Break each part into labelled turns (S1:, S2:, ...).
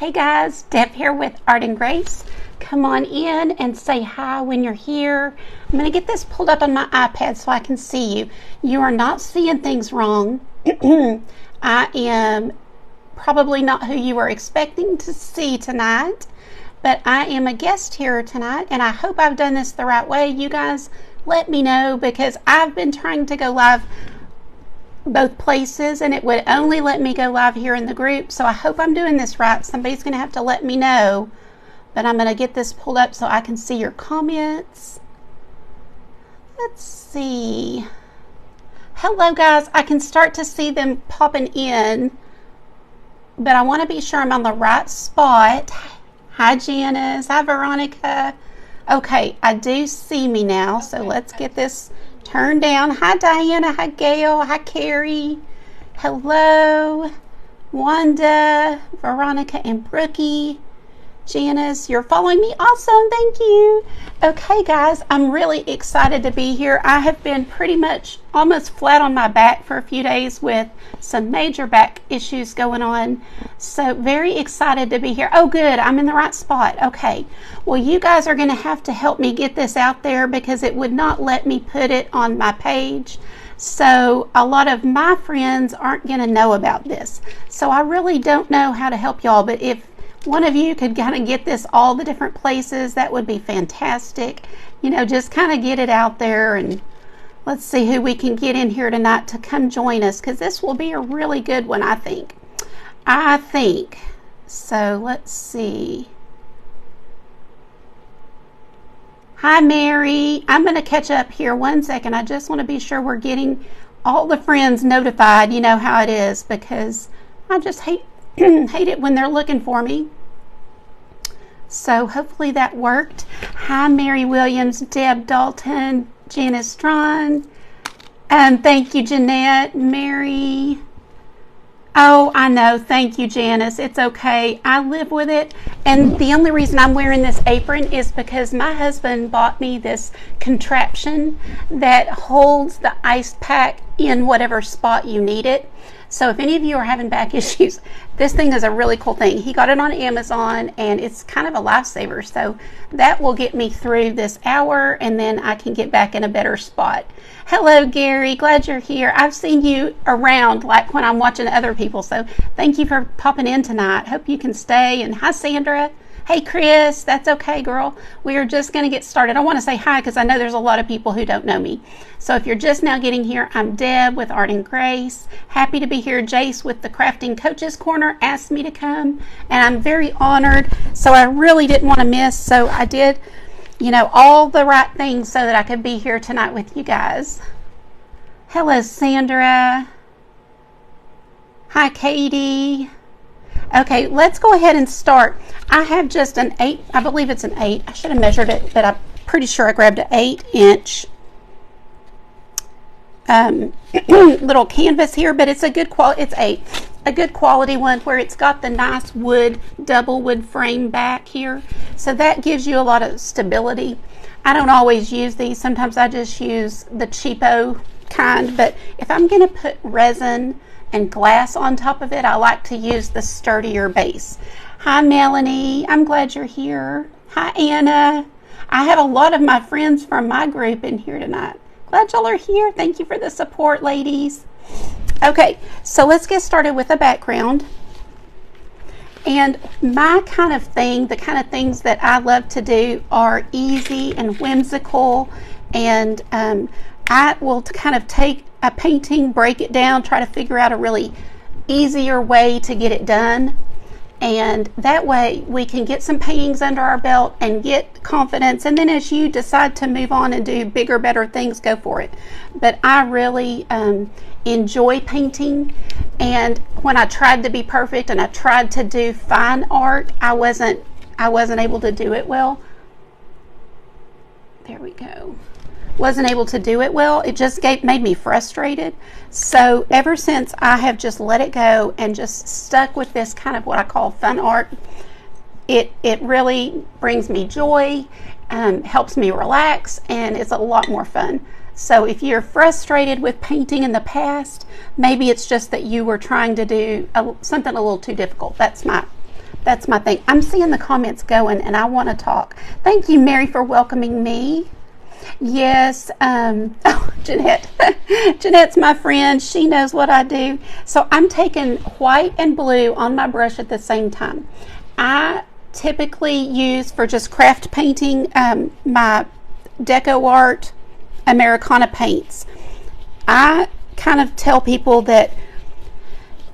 S1: Hey guys, Deb here with Art and Grace. Come on in and say hi when you're here. I'm going to get this pulled up on my iPad so I can see you. You are not seeing things wrong. I am probably not who you were expecting to see tonight, but I am a guest here tonight, and I hope I've done this the right way. You guys let me know, because I've been trying to go live both places and it would only let me go live here in the group, so I hope I'm doing this right. Somebody's going to have to let me know, but I'm going to get this pulled up so I can see your comments. Let's see. Hello guys, I can start to see them popping in, but I want to be sure I'm on the right spot. Hi Janice, hi Veronica. Okay, I do see me now, so let's get this turned down. Hi Diana, hi Gail, hi Carrie. Hello, Wanda, Veronica, and Brookie. Janice, you're following me. Awesome, thank you. Okay guys, I'm really excited to be here. I have been pretty much almost flat on my back for a few days with some major back issues going on. So very excited to be here. Oh good, I'm in the right spot. Okay, well you guys are going to have to help me get this out there, because it would not let me put it on my page. So a lot of my friends aren't going to know about this. So I really don't know how to help y'all, but if one of you could kind of get this all the different places, that would be fantastic. You know, just kind of get it out there, and let's see who we can get in here tonight to come join us, because this will be a really good one, I think. So let's see. Hi Mary, I'm going to catch up here 1 second. I just want to be sure we're getting all the friends notified. You know how it is, because I just hate it when they're looking for me. So hopefully that worked. Hi Mary Williams, Deb Dalton, Janice Strawn, thank you Jeanette, Mary. Oh, I know, thank you Janice. It's okay, I live with it, and the only reason I'm wearing this apron is because my husband bought me this contraption that holds the ice pack in whatever spot you need it. So if any of you are having back issues, this thing is a really cool thing. He got it on Amazon, and it's kind of a lifesaver. So that will get me through this hour, and then I can get back in a better spot. Hello, Gary. Glad you're here. I've seen you around, like when I'm watching other people. So thank you for popping in tonight. Hope you can stay. And hi, Sandra. Hey, Chris. That's okay, girl. We are just going to get started. I want to say hi because I know there's a lot of people who don't know me. So if you're just now getting here, I'm Deb with Art and Grace. Happy to be here. Jace with the Crafting Coaches Corner asked me to come, and I'm very honored. So I really didn't want to miss. So I did, you know, all the right things so that I could be here tonight with you guys. Hello, Sandra. Hi, Katie. Okay, let's go ahead and start. I have just an 8, I believe it's an 8. I should have measured it, but I'm pretty sure I grabbed an 8-inch little canvas here, but it's a good quality. It's a good quality one, where it's got the nice wood, double wood frame back here. So that gives you a lot of stability. I don't always use these. Sometimes I just use the cheapo kind, but if I'm going to put resin and glass on top of it, I like to use the sturdier base. Hi Melanie, I'm glad you're here. Hi Anna. I have a lot of my friends from my group in here tonight. Glad y'all are here. Thank you for the support, ladies. Okay, so let's get started with a background. And my kind of thing, the kind of things that I love to do, are easy and whimsical, and I will kind of take a painting, break it down, try to figure out a really easier way to get it done, and that way we can get some paintings under our belt and get confidence, and then as you decide to move on and do bigger, better things, go for it. But I really enjoy painting, and when I tried to be perfect and I tried to do fine art, I wasn't able to do it well. There we go. Wasn't able to do it well. It just made me frustrated. So ever since, I have just let it go and just stuck with this kind of what I call fun art. It really brings me joy, helps me relax, and it's a lot more fun. So if you're frustrated with painting in the past, maybe it's just that you were trying to do something a little too difficult. That's my That's my thing. I'm seeing the comments going and I want to talk. Thank you, Mary, for welcoming me. Yes, oh, Jeanette. Jeanette's my friend. She knows what I do. So I'm taking white and blue on my brush at the same time. I typically use, for just craft painting, my Deco Art Americana paints. I kind of tell people that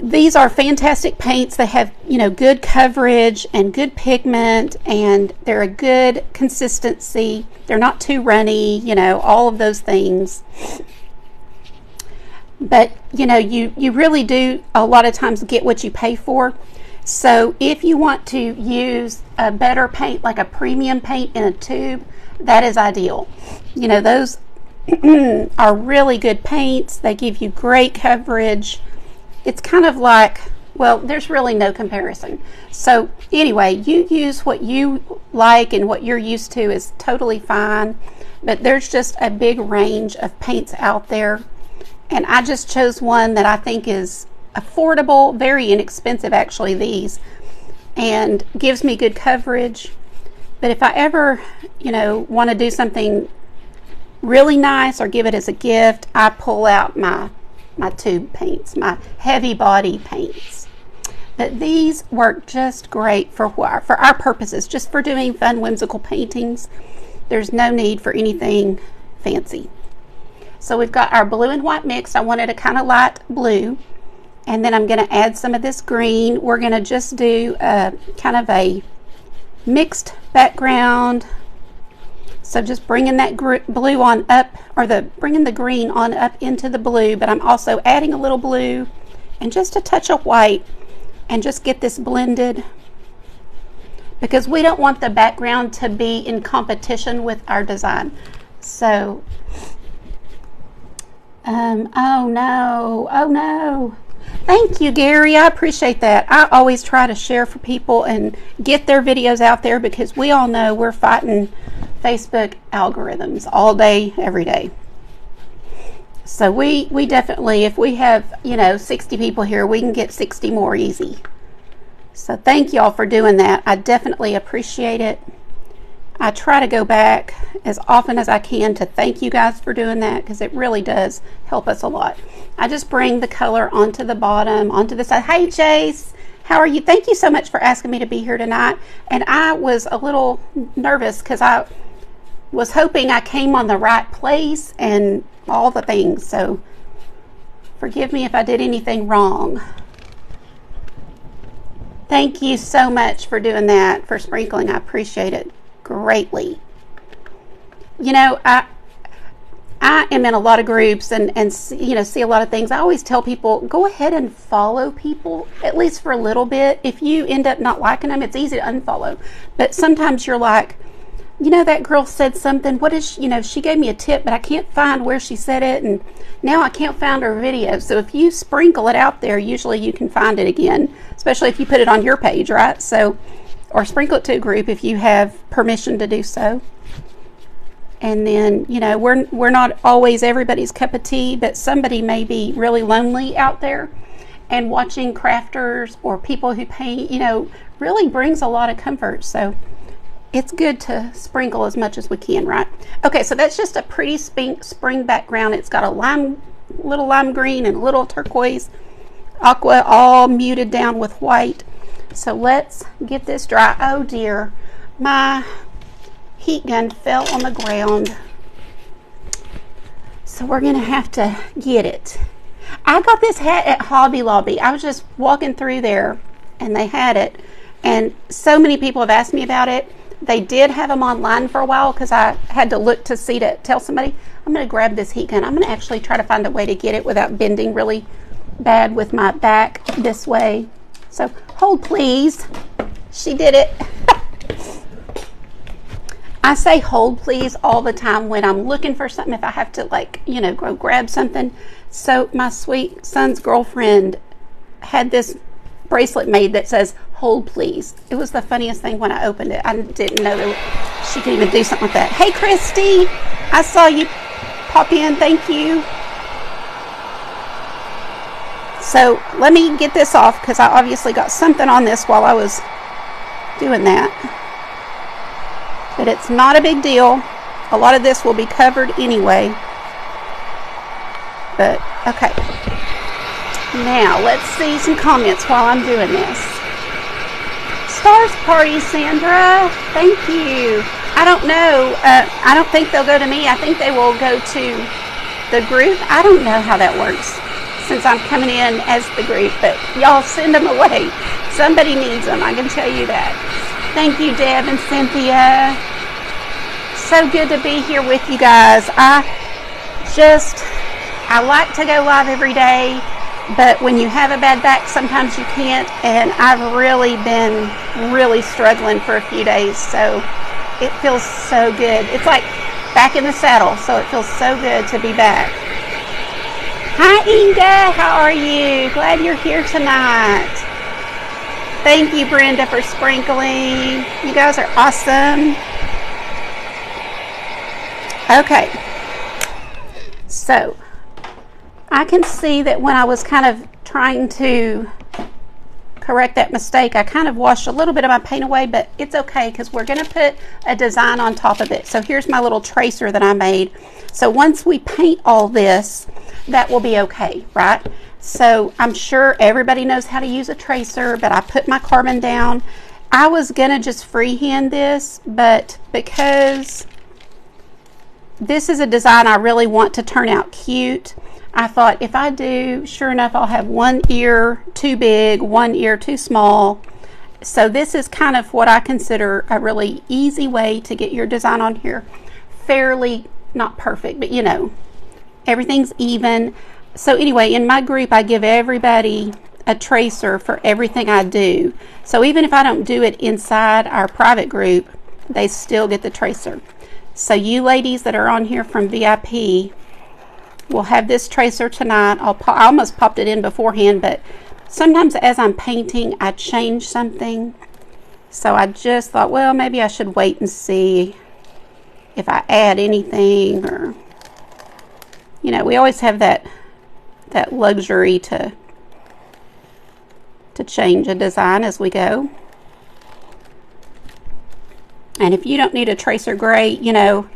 S1: these are fantastic paints. They have, good coverage and good pigment, and they're a good consistency. They're not too runny, all of those things. But, you really do a lot of times get what you pay for. So if you want to use a better paint, like a premium paint in a tube, that is ideal. Those are really good paints. They give you great coverage. It's kind of like, well, there's really no comparison. So anyway, you use what you like and what you're used to is totally fine. But there's just a big range of paints out there. And I just chose one that I think is affordable, very inexpensive actually, these, and gives me good coverage. But if I ever, want to do something really nice or give it as a gift, I pull out my tube paints, my heavy body paints. But these work just great for our purposes, just for doing fun, whimsical paintings. There's no need for anything fancy. So we've got our blue and white mix. I wanted a kind of light blue. And then I'm going to add some of this green. We're going to just do kind of a mixed background. So just bringing that blue on up, or bringing the green on up into the blue, but I'm also adding a little blue and just a touch of white, and just get this blended, because we don't want the background to be in competition with our design. So, oh no. Thank you, Gary. I appreciate that. I always try to share for people and get their videos out there, because we all know we're fighting Facebook algorithms all day, every day. So we definitely, if we have, 60 people here, we can get 60 more easy. So thank y'all for doing that. I definitely appreciate it. I try to go back as often as I can to thank you guys for doing that, because it really does help us a lot. I just bring the color onto the bottom, onto the side. Hey, Jace, how are you? Thank you so much for asking me to be here tonight. And I was a little nervous because I was hoping I came on the right place and all the things. So forgive me if I did anything wrong. Thank you so much for doing that, for sprinkling. I appreciate it greatly. I am in a lot of groups and see a lot of things. I always tell people, go ahead and follow people, at least for a little bit. If you end up not liking them, it's easy to unfollow. But sometimes you're like, that girl said something. What is, she gave me a tip, but I can't find where she said it, and now I can't find her video. So if you sprinkle it out there, usually you can find it again, especially if you put it on your page, right? So, or sprinkle it to a group if you have permission to do so. And then, we're not always everybody's cup of tea, but somebody may be really lonely out there, and watching crafters or people who paint, really brings a lot of comfort. So it's good to sprinkle as much as we can, right? Okay, so that's just a pretty spring background. It's got a little lime green and a little turquoise aqua, all muted down with white. So let's get this dry. Oh dear, my heat gun fell on the ground. So we're gonna have to get it. I got this hat at Hobby Lobby. I was just walking through there and they had it. And so many people have asked me about it. They did have them online for a while because I had to look to see to tell somebody. I'm going to grab this heat gun. I'm going to actually try to find a way to get it without bending really bad with my back this way. So hold please. She did it. I say hold please all the time when I'm looking for something, if I have to go grab something. So my sweet son's girlfriend had this bracelet made that says hold please. It was the funniest thing when I opened it. I didn't know that she could even do something like that. Hey Christy, I saw you pop in. Thank you. So let me get this off because I obviously got something on this while I was doing that. But it's not a big deal. A lot of this will be covered anyway. But, okay. Now, let's see some comments while I'm doing this. Stars Party, Sandra. Thank you. I don't know. I don't think they'll go to me. I think they will go to the group. I don't know how that works since I'm coming in as the group. But y'all send them away. Somebody needs them. I can tell you that. Thank you, Deb and Cynthia. So good to be here with you guys. I like to go live every day, but when you have a bad back, sometimes you can't, and I've really been struggling for a few days, so it feels so good. It's like back in the saddle, so it feels so good to be back. Hi, Inga. How are you? Glad you're here tonight. Thank you, Brenda, for sprinkling. You guys are awesome. Okay. So, I can see that when I was kind of trying to correct that mistake, I kind of washed a little bit of my paint away, but it's okay because we're going to put a design on top of it. So here's my little tracer that I made. So once we paint all this, that will be okay, right? So I'm sure everybody knows how to use a tracer, but I put my carbon down. I was going to just freehand this, but because this is a design I really want to turn out cute, I thought if I do, sure enough, I'll have one ear too big, one ear too small. So this is kind of what I consider a really easy way to get your design on here. Fairly, not perfect, but you know, everything's even. So anyway, in my group, I give everybody a tracer for everything I do. So even if I don't do it inside our private group, they still get the tracer. So you ladies that are on here from VIP will have this tracer tonight. I almost popped it in beforehand, but sometimes as I'm painting, I change something. So I just thought, well, maybe I should wait and see if I add anything, or, you know, we always have that luxury to change a design as we go. And if you don't need a tracer gray, you know,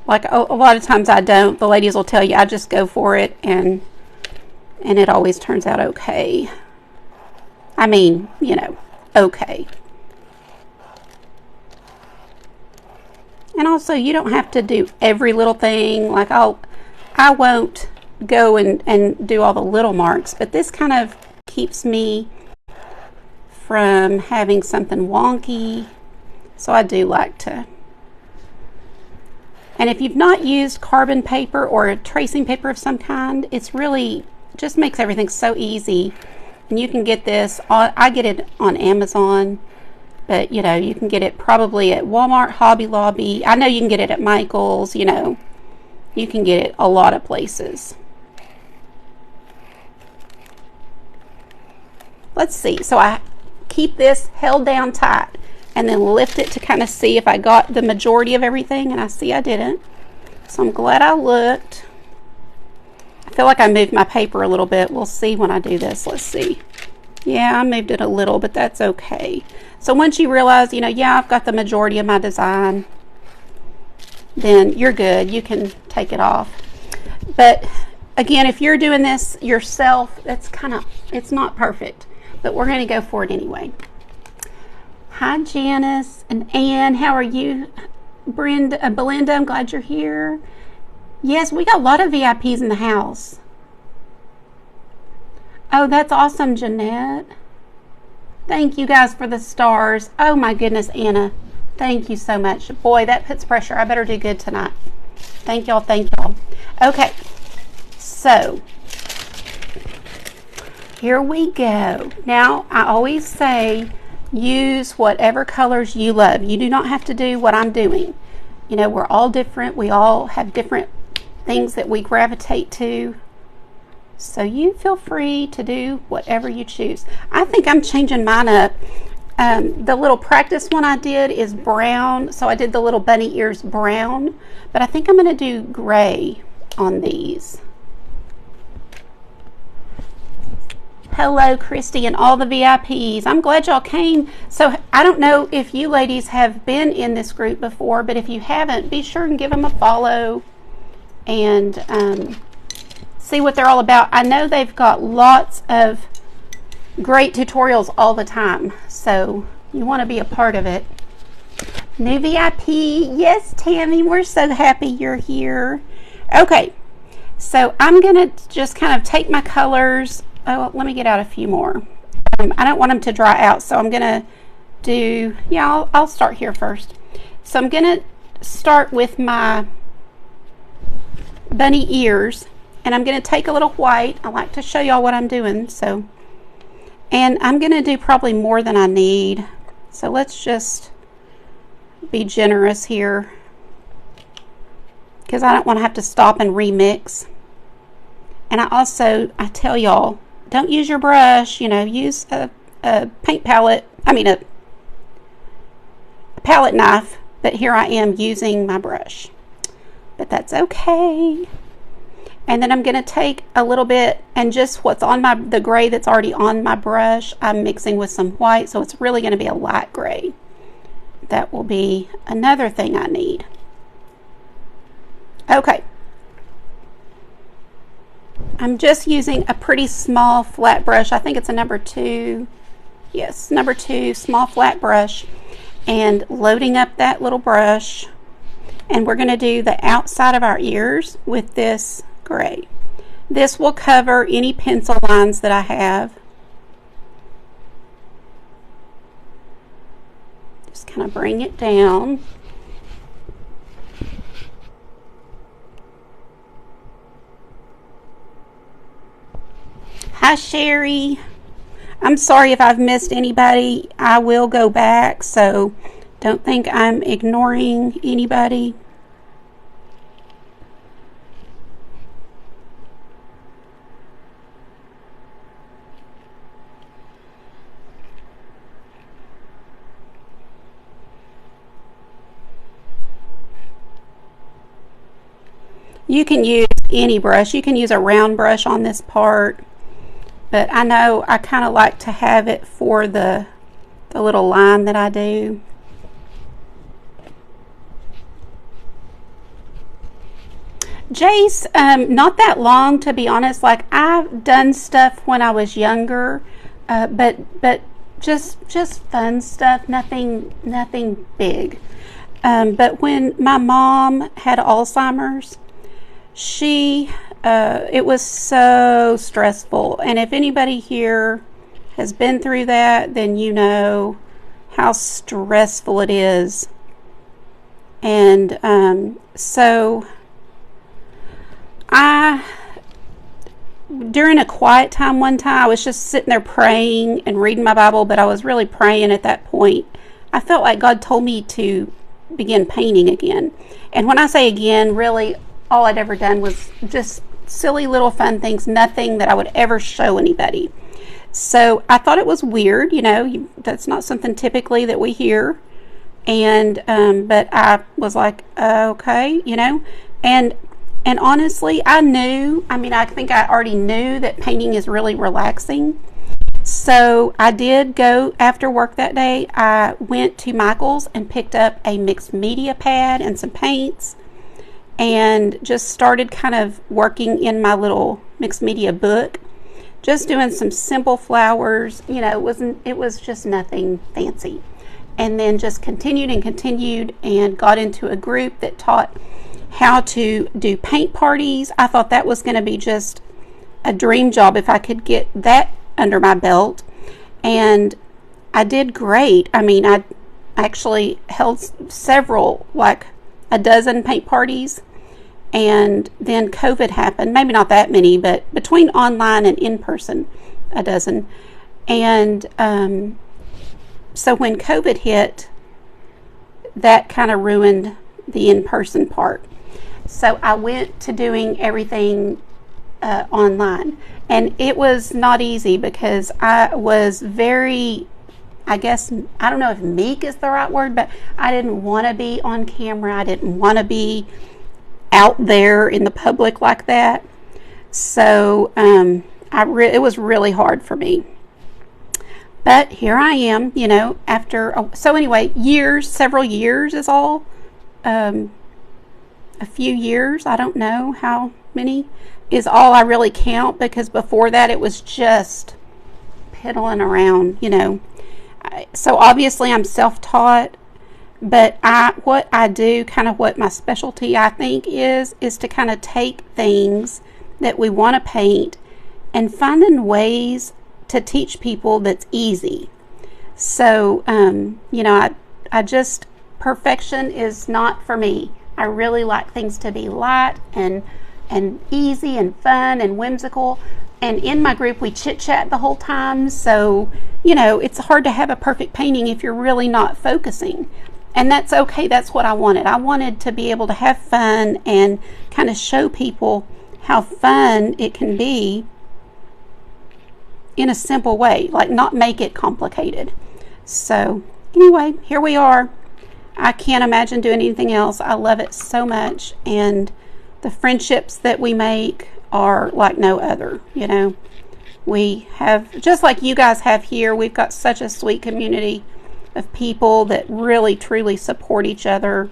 S1: like a lot of times I don't. The ladies will tell you I just go for it, and it always turns out okay. I mean, you know, okay. And also, you don't have to do every little thing. Like I won't go and do all the little marks, but this kind of keeps me from having something wonky. So I do like to. And if you've not used carbon paper or a tracing paper of some kind, it's really just makes everything so easy. And you can get this on, I get it on Amazon, but you know, you can get it probably at Walmart, Hobby Lobby. I know you can get it at Michael's, you know, you can get it a lot of places. Let's see. So I keep this held down tight and then lift it to kind of see if I got the majority of everything, and I see I didn't. So I'm glad I looked. I feel like I moved my paper a little bit. We'll see when I do this. Let's see. Yeah, I moved it a little, but that's okay. So once you realize, you know, yeah, I've got the majority of my design, then you're good. You can take it off. But again, if you're doing this yourself, that's it's not perfect, but we're going to go for it anyway. Hi, Janice and Ann. How are you? Belinda, I'm glad you're here. Yes, we got a lot of VIPs in the house. Oh, that's awesome, Jeanette. Thank you guys for the stars. Oh my goodness, Anna. Thank you so much. Boy, that puts pressure. I better do good tonight. Thank y'all. Thank y'all. Okay, so here we go. Now, I always say, use whatever colors you love. You do not have to do what I'm doing. You know, we're all different. We all have different things that we gravitate to. So you feel free to do whatever you choose. I think I'm changing mine up. The little practice one I did is brown. So I did the little bunny ears brown. But I think I'm going to do gray on these. Hello, Christy, and all the VIPs. I'm glad y'all came. So I don't know if you ladies have been in this group before, but if you haven't, be sure and give them a follow and see what they're all about. I know they've got lots of great tutorials all the time, so you want to be a part of it. New VIP. Yes, Tammy, we're so happy you're here. Okay, so I'm going to just kind of take my colors. Oh, let me get out a few more. I don't want them to dry out, so I'm going to do, yeah, I'll start here first. So I'm going to start with my bunny ears, and I'm going to take a little white. I like to show y'all what I'm doing, so, and I'm going to do probably more than I need. So let's just be generous here, because I don't want to have to stop and remix. And I tell y'all, don't use your brush, you know, use a paint palette, a palette knife, but here I am using my brush. But that's okay. And then I'm going to take a little bit and just what's on the gray that's already on my brush, I'm mixing with some white, so it's really going to be a light gray. That will be another thing I need. Okay. I'm just using a pretty small flat brush. I think it's a number 2. Yes, number 2 small flat brush, and loading up that little brush. And we're going to do the outside of our ears with this gray. This will cover any pencil lines that I have. Just kind of bring it down. Hi, Sherry. I'm sorry if I've missed anybody. I will go back, so don't think I'm ignoring anybody. You can use any brush. You can use a round brush on this part, but I know I kind of like to have it for the little line that I do. Jace, not that long, to be honest. Like, I've done stuff when I was younger, but just fun stuff, nothing big. But when my mom had Alzheimer's, it was so stressful, and if anybody here has been through that, then you know how stressful it is. And so during a quiet time one time, I was just sitting there praying and reading my Bible, but I was really praying at that point. I felt like God told me to begin painting again. And when I say again, really all I'd ever done was just silly little fun things, nothing that I would ever show anybody. So I thought it was weird, you know, that's not something typically that we hear. And but I was like, okay, you know, and honestly, I think I already knew that painting is really relaxing. So I did go after work that day. I went to Michael's and picked up a mixed media pad and some paints, and just started kind of working in my little mixed media book, just doing some simple flowers. You know, it was just nothing fancy. And then just continued and got into a group that taught how to do paint parties. I thought that was going to be just a dream job if I could get that under my belt. And I did great. I mean, I actually held several, like a dozen paint parties, and then COVID happened. Maybe not that many, but between online and in person, a dozen. And so when COVID hit, that kind of ruined the in-person part. So I went to doing everything online, and it was not easy because I was very, I guess, I don't know if meek is the right word, but I didn't want to be on camera. I didn't want to be out there in the public like that. So It was really hard for me. But here I am, you know, after, so anyway, several years is all, a few years, I don't know how many, is all I really count, because before that it was just piddling around, you know. So obviously I'm self-taught, but what I do, kind of what my specialty I think is to kind of take things that we want to paint and finding ways to teach people that's easy. So, you know, I just, perfection is not for me. I really like things to be light and easy and fun and whimsical. And in my group, we chit-chat the whole time. So, you know, it's hard to have a perfect painting if you're really not focusing. And that's okay. That's what I wanted. I wanted to be able to have fun and kind of show people how fun it can be in a simple way, like not make it complicated. So anyway, here we are. I can't imagine doing anything else. I love it so much, and the friendships that we make are like no other. You know, we have, just like you guys have here, we've got such a sweet community of people that really truly support each other,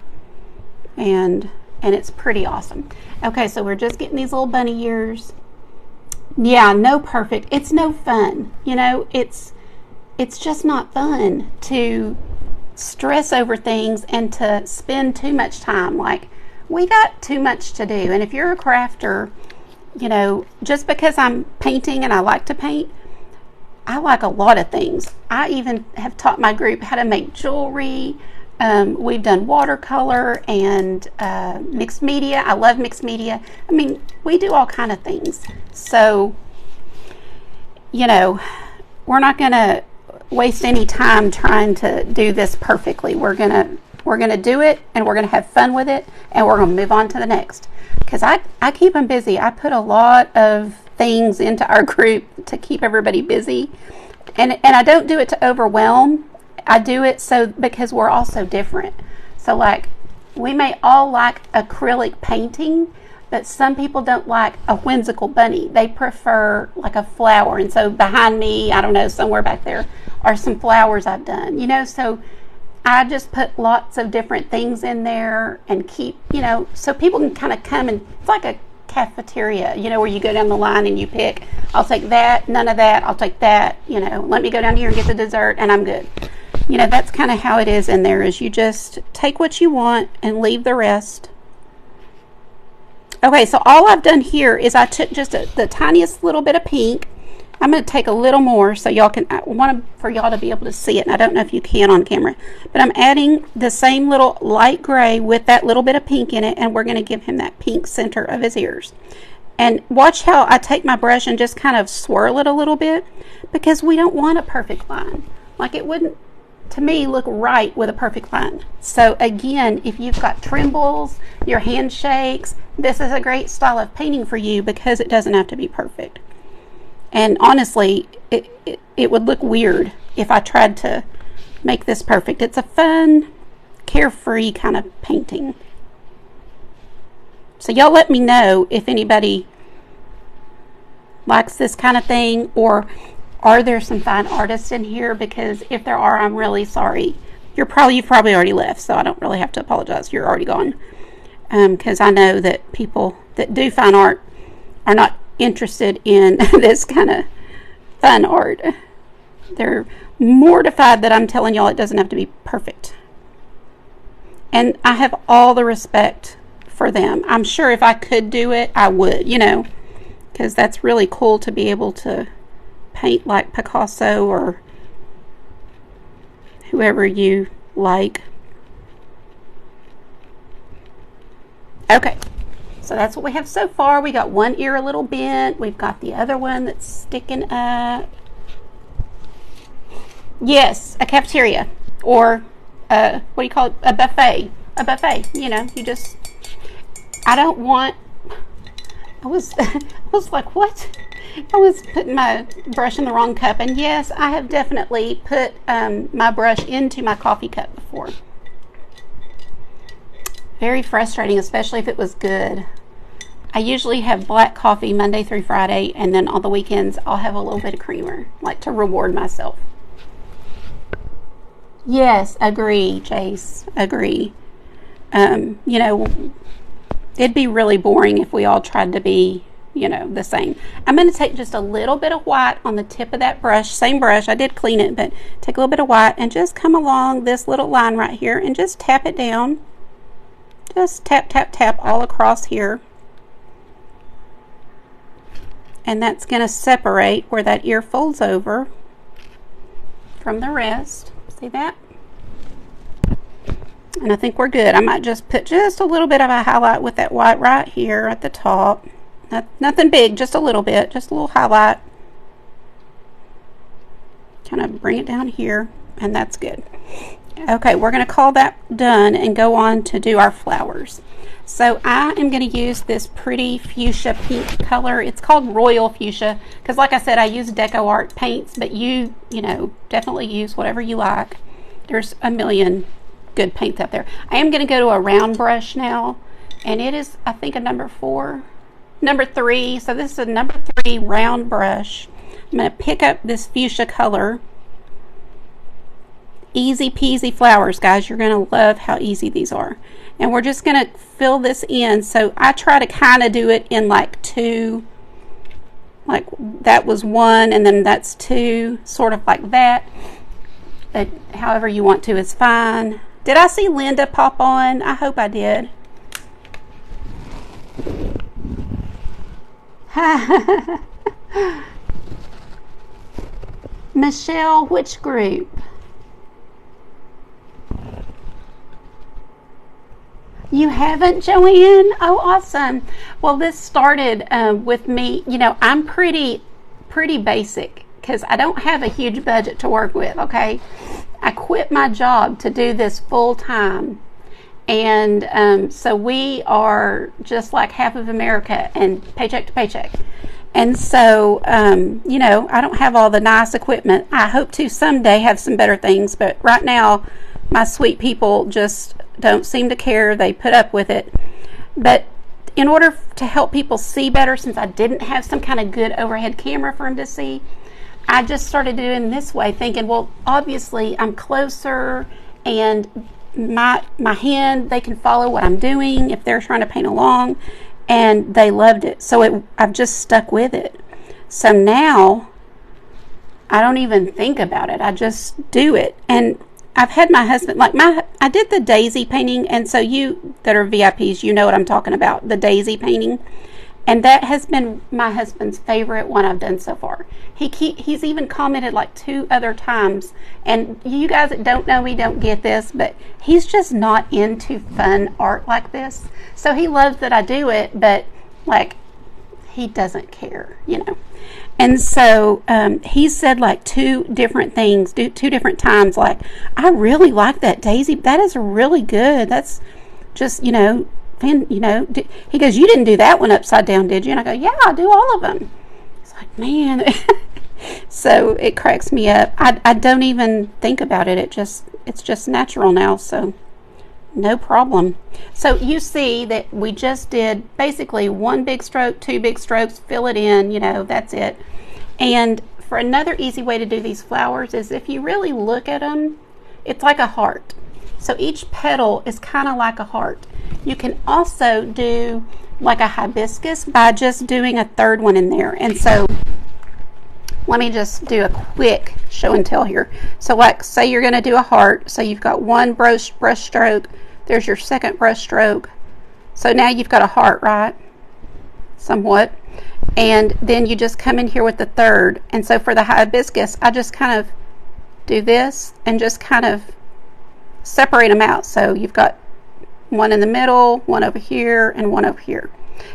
S1: and it's pretty awesome. Okay, so we're just getting these little bunny ears. Yeah, no perfect. It's no fun. You know, it's just not fun to stress over things and to spend too much time. Like, we got too much to do. And if you're a crafter, you know, just because I'm painting and I like to paint, I like a lot of things. I even have taught my group how to make jewelry. We've done watercolor and mixed media. I love mixed media. I mean, we do all kind of things. So, you know, we're not going to waste any time trying to do this perfectly. We're gonna do it, and we're gonna have fun with it, and we're gonna move on to the next. Because I keep them busy. I put a lot of things into our group to keep everybody busy, and I don't do it to overwhelm. I do it because we're all so different. So, like, we may all like acrylic painting, but some people don't like a whimsical bunny. They prefer like a flower. And so behind me, I don't know, somewhere back there are some flowers I've done, you know. So I just put lots of different things in there and keep, you know, so people can kind of come, and it's like a cafeteria, you know, where you go down the line and you pick, I'll take that, none of that, I'll take that, you know, let me go down here and get the dessert and I'm good. You know, that's kind of how it is in there, is you just take what you want and leave the rest. Okay, so all I've done here is I took just the tiniest little bit of pink. I'm going to take a little more so y'all can, I want for y'all to be able to see it, and I don't know if you can on camera, but I'm adding the same little light gray with that little bit of pink in it, and we're going to give him that pink center of his ears. And watch how I take my brush and just kind of swirl it a little bit, because we don't want a perfect line. Like, it wouldn't, to me, look right with a perfect line. So again, if you've got trembles, your hand shakes, this is a great style of painting for you, because it doesn't have to be perfect. And honestly, it would look weird if I tried to make this perfect. It's a fun, carefree kind of painting. So y'all let me know if anybody likes this kind of thing, or are there some fine artists in here? Because if there are, I'm really sorry. You've probably already left, so I don't really have to apologize. You're already gone. Because I know that people that do fine art are not interested in this kind of fun art. They're mortified that I'm telling y'all it doesn't have to be perfect. And I have all the respect for them. I'm sure if I could do it, I would, you know, because that's really cool to be able to paint like Picasso or whoever you like. Okay, so that's what we have so far. We got one ear a little bent. We've got the other one that's sticking up. Yes, a cafeteria, or what do you call it? A buffet. A buffet, you know, you just, I don't want, I was like, what? I was putting my brush in the wrong cup, and yes, I have definitely put my brush into my coffee cup before. Very frustrating, especially if it was good. I usually have black coffee Monday through Friday, and then on the weekends I'll have a little bit of creamer, like to reward myself. Yes, agree, Jace, agree. You know, it'd be really boring if we all tried to be, you know, the same. I'm going to take just a little bit of white on the tip of that brush, same brush, I did clean it, but take a little bit of white and just come along this little line right here and just tap it down. Just tap, tap, tap all across here. And that's going to separate where that ear folds over from the rest. See that? And I think we're good. I might just put just a little bit of a highlight with that white right here at the top. Nothing big, just a little bit, just a little highlight. Kind of bring it down here, and that's good. Okay, we're going to call that done and go on to do our flowers. So I am going to use this pretty fuchsia pink color. It's called Royal Fuchsia because, like I said, I use Deco Art paints, but you know, definitely use whatever you like. There's a million good paints out there. I am going to go to a round brush now, and it is, I think, a number 3. So this is a number 3 round brush. I'm going to pick up this fuchsia color. Easy peasy flowers, guys. You're going to love how easy these are. And we're just going to fill this in. So I try to kind of do it in like 2, like that was 1 and then that's 2, sort of like that. But however you want to is fine. Did I see Linda pop on? I hope I did. Michelle, which group? You haven't, Joanne? Oh, awesome. Well, this started with me. You know, I'm pretty basic because I don't have a huge budget to work with, okay? I quit my job to do this full time. And so we are just like half of America and paycheck to paycheck. And so, you know, I don't have all the nice equipment. I hope to someday have some better things, but right now my sweet people just don't seem to care. They put up with it. But in order to help people see better, since I didn't have some kind of good overhead camera for them to see, I just started doing this way, thinking, well, obviously I'm closer and my hand, they can follow what I'm doing if they're trying to paint along, and they loved it. So I've just stuck with it. So now I don't even think about it. I just do it. And I've had my husband, like I did the daisy painting, and so you that are VIPs, you know what I'm talking about, the daisy painting. And that has been my husband's favorite one I've done so far. He's even commented like 2 other times, and you guys that don't know me don't get this, but he's just not into fun art like this. So he loves that I do it, but like he doesn't care, you know. And so he said like 2 different things, 2 different times, like, I really like that daisy. That is really good. That's just, you know, he goes, you didn't do that one upside down, did you? And I go, yeah, I do all of them. It's like, man. So it cracks me up. I don't even think about it. It's just natural now, so no problem. So you see that we just did basically 1 big stroke, 2 big strokes, fill it in, you know, that's it. And for another easy way to do these flowers is if you really look at them, it's like a heart. So each petal is kind of like a heart. You can also do like a hibiscus by just doing a 3rd one in there. And so let me just do a quick show and tell here. So like, say you're going to do a heart. So you've got 1 brush stroke. There's your 2nd brush stroke. So now you've got a heart, right? Somewhat. And then you just come in here with the 3rd. And so for the hibiscus, I just kind of do this and just kind of separate them out. So you've got 1 in the middle, 1 over here, and 1 over here.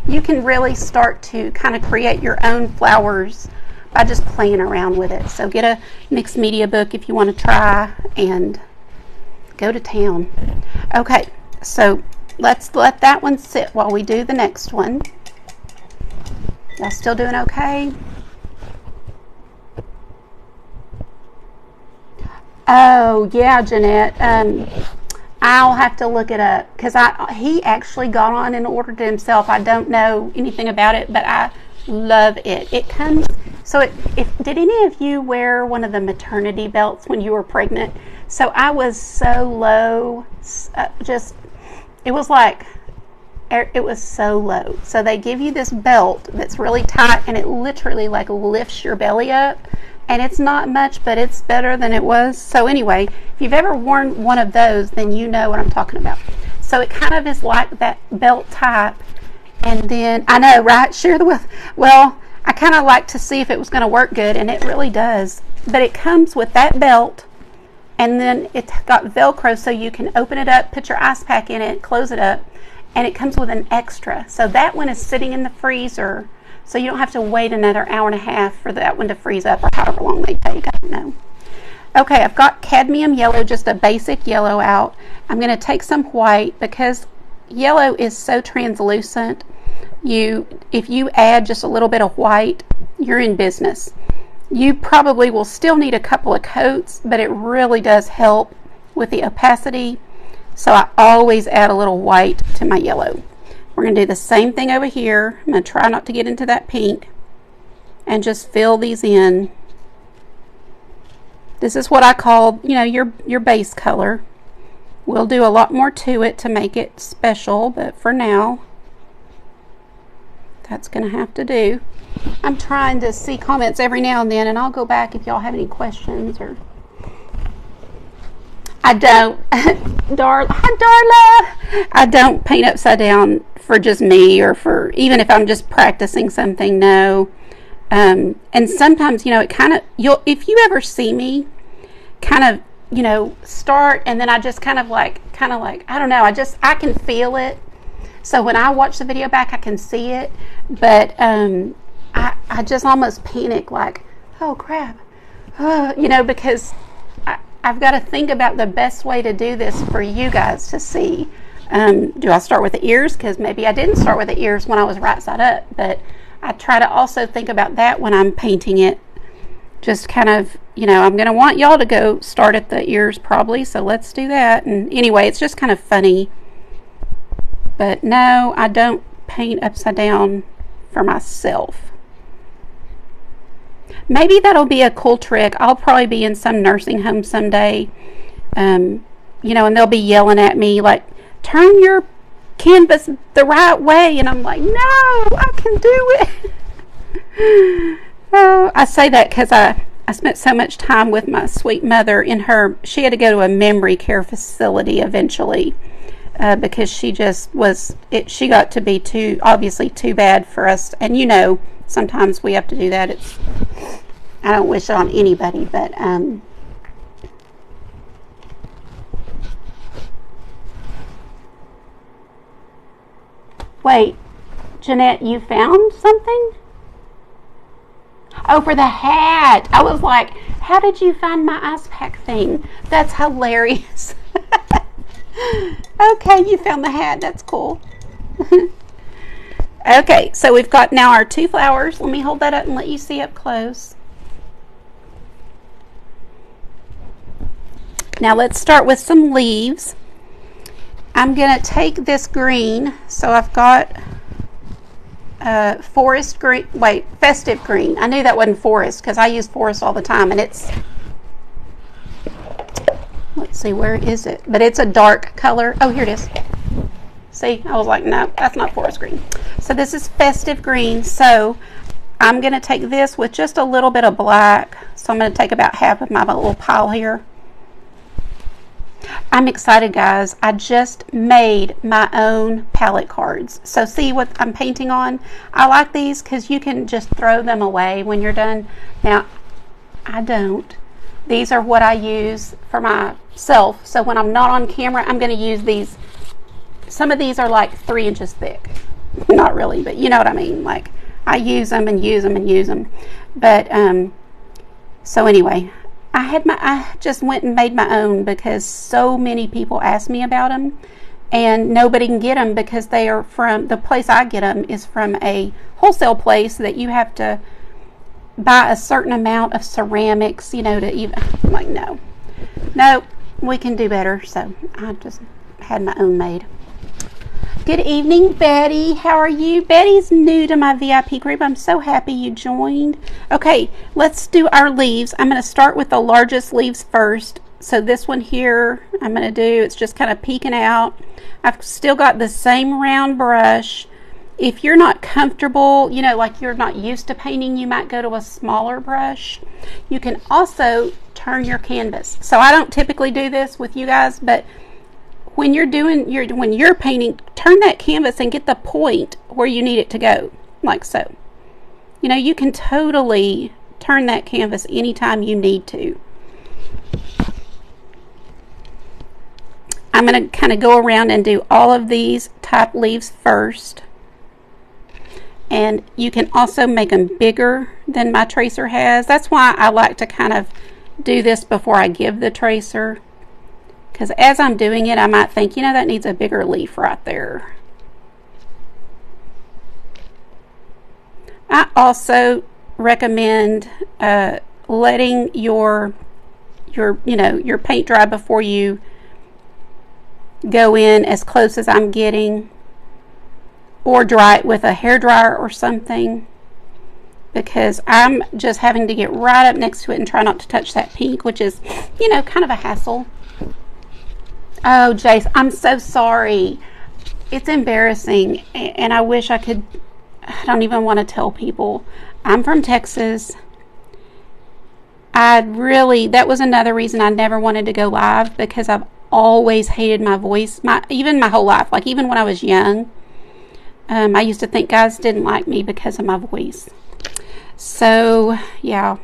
S1: You can really start to kind of create your own flowers by just playing around with it. So get a mixed media book if you want to try and go to town. Okay, so let's let that one sit while we do the next one. Y'all still doing okay? Oh, yeah, Jeanette. I'll have to look it up because he actually got on and ordered it himself. I don't know anything about it, but I love it. It comes, so did any of you wear one of the maternity belts when you were pregnant? So I was so low, it was so low. So they give you this belt that's really tight, and it literally like lifts your belly up. And it's not much, but it's better than it was. So anyway, if you've ever worn one of those, then you know what I'm talking about. So it kind of is like that belt type. And then, I know, right? Share the with. Well, I kind of like to see if it was going to work good, and it really does. But it comes with that belt, and then it's got Velcro so you can open it up, put your ice pack in it, close it up, and it comes with an extra. So that one is sitting in the freezer, so you don't have to wait another hour and a half for that one to freeze up, or however long they take. I don't know. Okay, I've got cadmium yellow, just a basic yellow out. I'm going to take some white because yellow is so translucent. If you add just a little bit of white, you're in business. You probably will still need a couple of coats, but it really does help with the opacity. So I always add a little white to my yellow. We're going to do the same thing over here. I'm going to try not to get into that pink and just fill these in. This is what I call, your base color. We'll do a lot more to it to make it special, but for now, that's going to have to do. I'm trying to see comments every now and then, and I'll go back if y'all have any questions. Or I don't, hi Darla. I don't paint upside down for just me, or for even if I'm just practicing something. No. And sometimes, it kind of, if you ever see me kind of, start, and then I just kind of like, I don't know, I can feel it. So when I watch the video back, I can see it, but I just almost panic, like, oh crap, because I've got to think about the best way to do this for you guys to see. Do I start with the ears? Because maybe I didn't start with the ears when I was right side up, but I try to also think about that when I'm painting it. Just kind of, I'm going to want y'all to go start at the ears probably, so let's do that. And anyway, it's just kind of funny. But no, I don't paint upside down for myself. Maybe that'll be a cool trick. I'll probably be in some nursing home someday, and they'll be yelling at me like, turn your canvas the right way, and I'm like, no, I can do it. Oh, I say that because I spent so much time with my sweet mother she had to go to a memory care facility eventually, because she just she got to be obviously too bad for us, and sometimes we have to do that. I don't wish it on anybody, but wait, Jeanette, you found something? Oh, for the hat. I was like, how did you find my ice pack thing? That's hilarious. Okay, you found the hat. That's cool. Okay, so we've got now our 2 flowers. Let me hold that up and let you see up close. Now let's start with some leaves. I'm going to take this green. So I've got forest green. Wait, festive green. I knew that wasn't forest because I use forest all the time, and it's, let's see, where is it? But it's a dark color. Oh, here it is. See, I was like, no, that's not forest green. So this is festive green. So I'm going to take this with just a little bit of black. So I'm going to take about half of my little pile here. I'm excited, guys. I just made my own palette cards. So see what I'm painting on? I like these because you can just throw them away when you're done. Now, I don't. These are what I use for myself. So when I'm not on camera, I'm going to use these. Some of these are like 3 inches thick. Not really, but you know what I mean. Like, I use them and use them and use them. But, so anyway, I just went and made my own because so many people ask me about them, and nobody can get them because they are from, the place I get them is from a wholesale place that you have to buy a certain amount of ceramics, to even, I'm like, no, we can do better, so I just had my own made. Good evening, Betty. How are you? Betty's new to my VIP group. I'm so happy you joined. Okay, let's do our leaves. I'm going to start with the largest leaves first. So this one here, I'm going to do, it's just kind of peeking out. I've still got the same round brush. If you're not comfortable, you know, like you're not used to painting, you might go to a smaller brush. You can also turn your canvas. So I don't typically do this with you guys, but when you're painting, turn that canvas and get the point where you need it to go, like so. You know, you can totally turn that canvas anytime you need to. I'm going to kind of go around and do all of these type leaves first. And you can also make them bigger than my tracer has. That's why I like to kind of do this before I give the tracer. Because as I'm doing it, I might think, you know, that needs a bigger leaf right there. I also recommend letting your paint dry before you go in as close as I'm getting, or dry it with a hair dryer or something, because I'm just having to get right up next to it and try not to touch that pink, which is, you know, kind of a hassle. Oh, Jace, I'm so sorry. It's embarrassing, and I wish I could. I don't even want to tell people. I'm from Texas. That was another reason I never wanted to go live, because I've always hated my voice, even my whole life. Like, even when I was young, I used to think guys didn't like me because of my voice. So, yeah,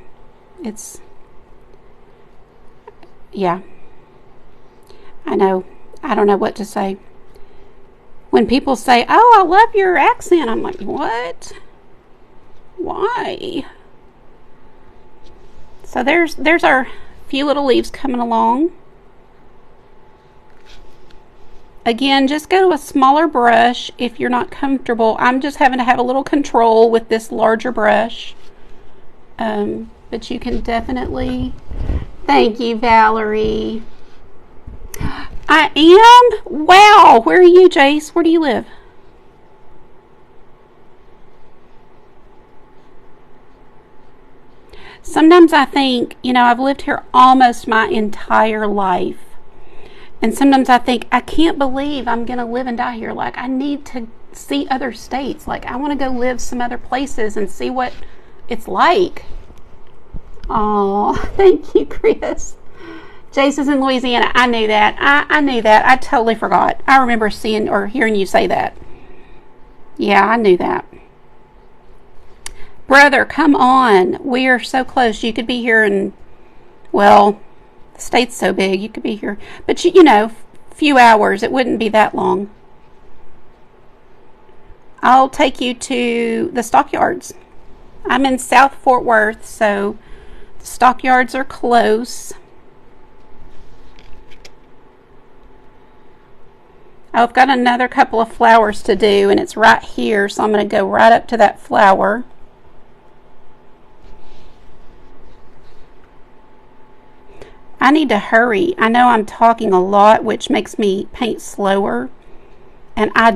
S1: I know. I don't know what to say. When people say, oh, I love your accent, I'm like, what? Why? So there's our few little leaves coming along. Again, just go to a smaller brush if you're not comfortable. I'm just having to have a little control with this larger brush. But you can definitely... Thank you, Valerie. I am? Wow. Where are you, Jace? Where do you live? Sometimes I think, you know, I've lived here almost my entire life. And sometimes I think, I can't believe I'm going to live and die here. Like, I need to see other states. Like, I want to go live some other places and see what it's like. Oh, thank you, Chris. Jace is in Louisiana. I knew that. I knew that. I totally forgot. I remember seeing or hearing you say that. Yeah, I knew that. Brother, come on. We are so close. You could be here in, well, the state's so big. You could be here. But, you know, few hours. It wouldn't be that long. I'll take you to the stockyards. I'm in South Fort Worth, so the stockyards are close. I've got another couple of flowers to do, and it's right here, so I'm going to go right up to that flower. I need to hurry. I know I'm talking a lot, which makes me paint slower. And I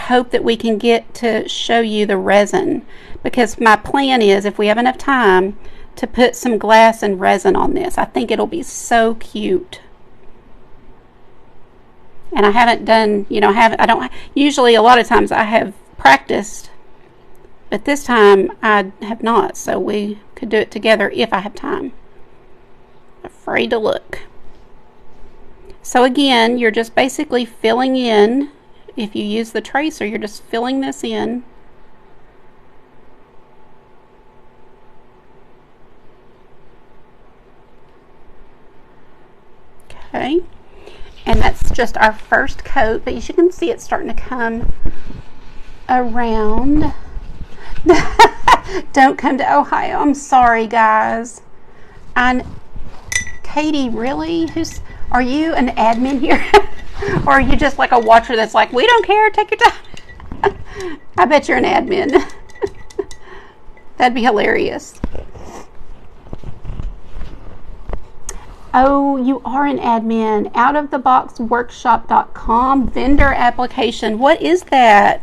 S1: hope that we can get to show you the resin, because my plan is, if we have enough time, to put some glass and resin on this. I think it'll be so cute. And I haven't done, you know, usually a lot of times I have practiced, but this time I have not, so we could do it together if I have time. Afraid to look. So again, you're just basically filling in. If you use the tracer, you're just filling this in. Okay. And that's just our first coat, but as you can see, it's starting to come around. Don't come to Ohio. I'm sorry, guys. Katie, really? Are you an admin here? Or are you just like a watcher that's like, we don't care, take your time? I bet you're an admin. That'd be hilarious. Oh, you are an admin. Outoftheboxworkshop.com vendor application. What is that?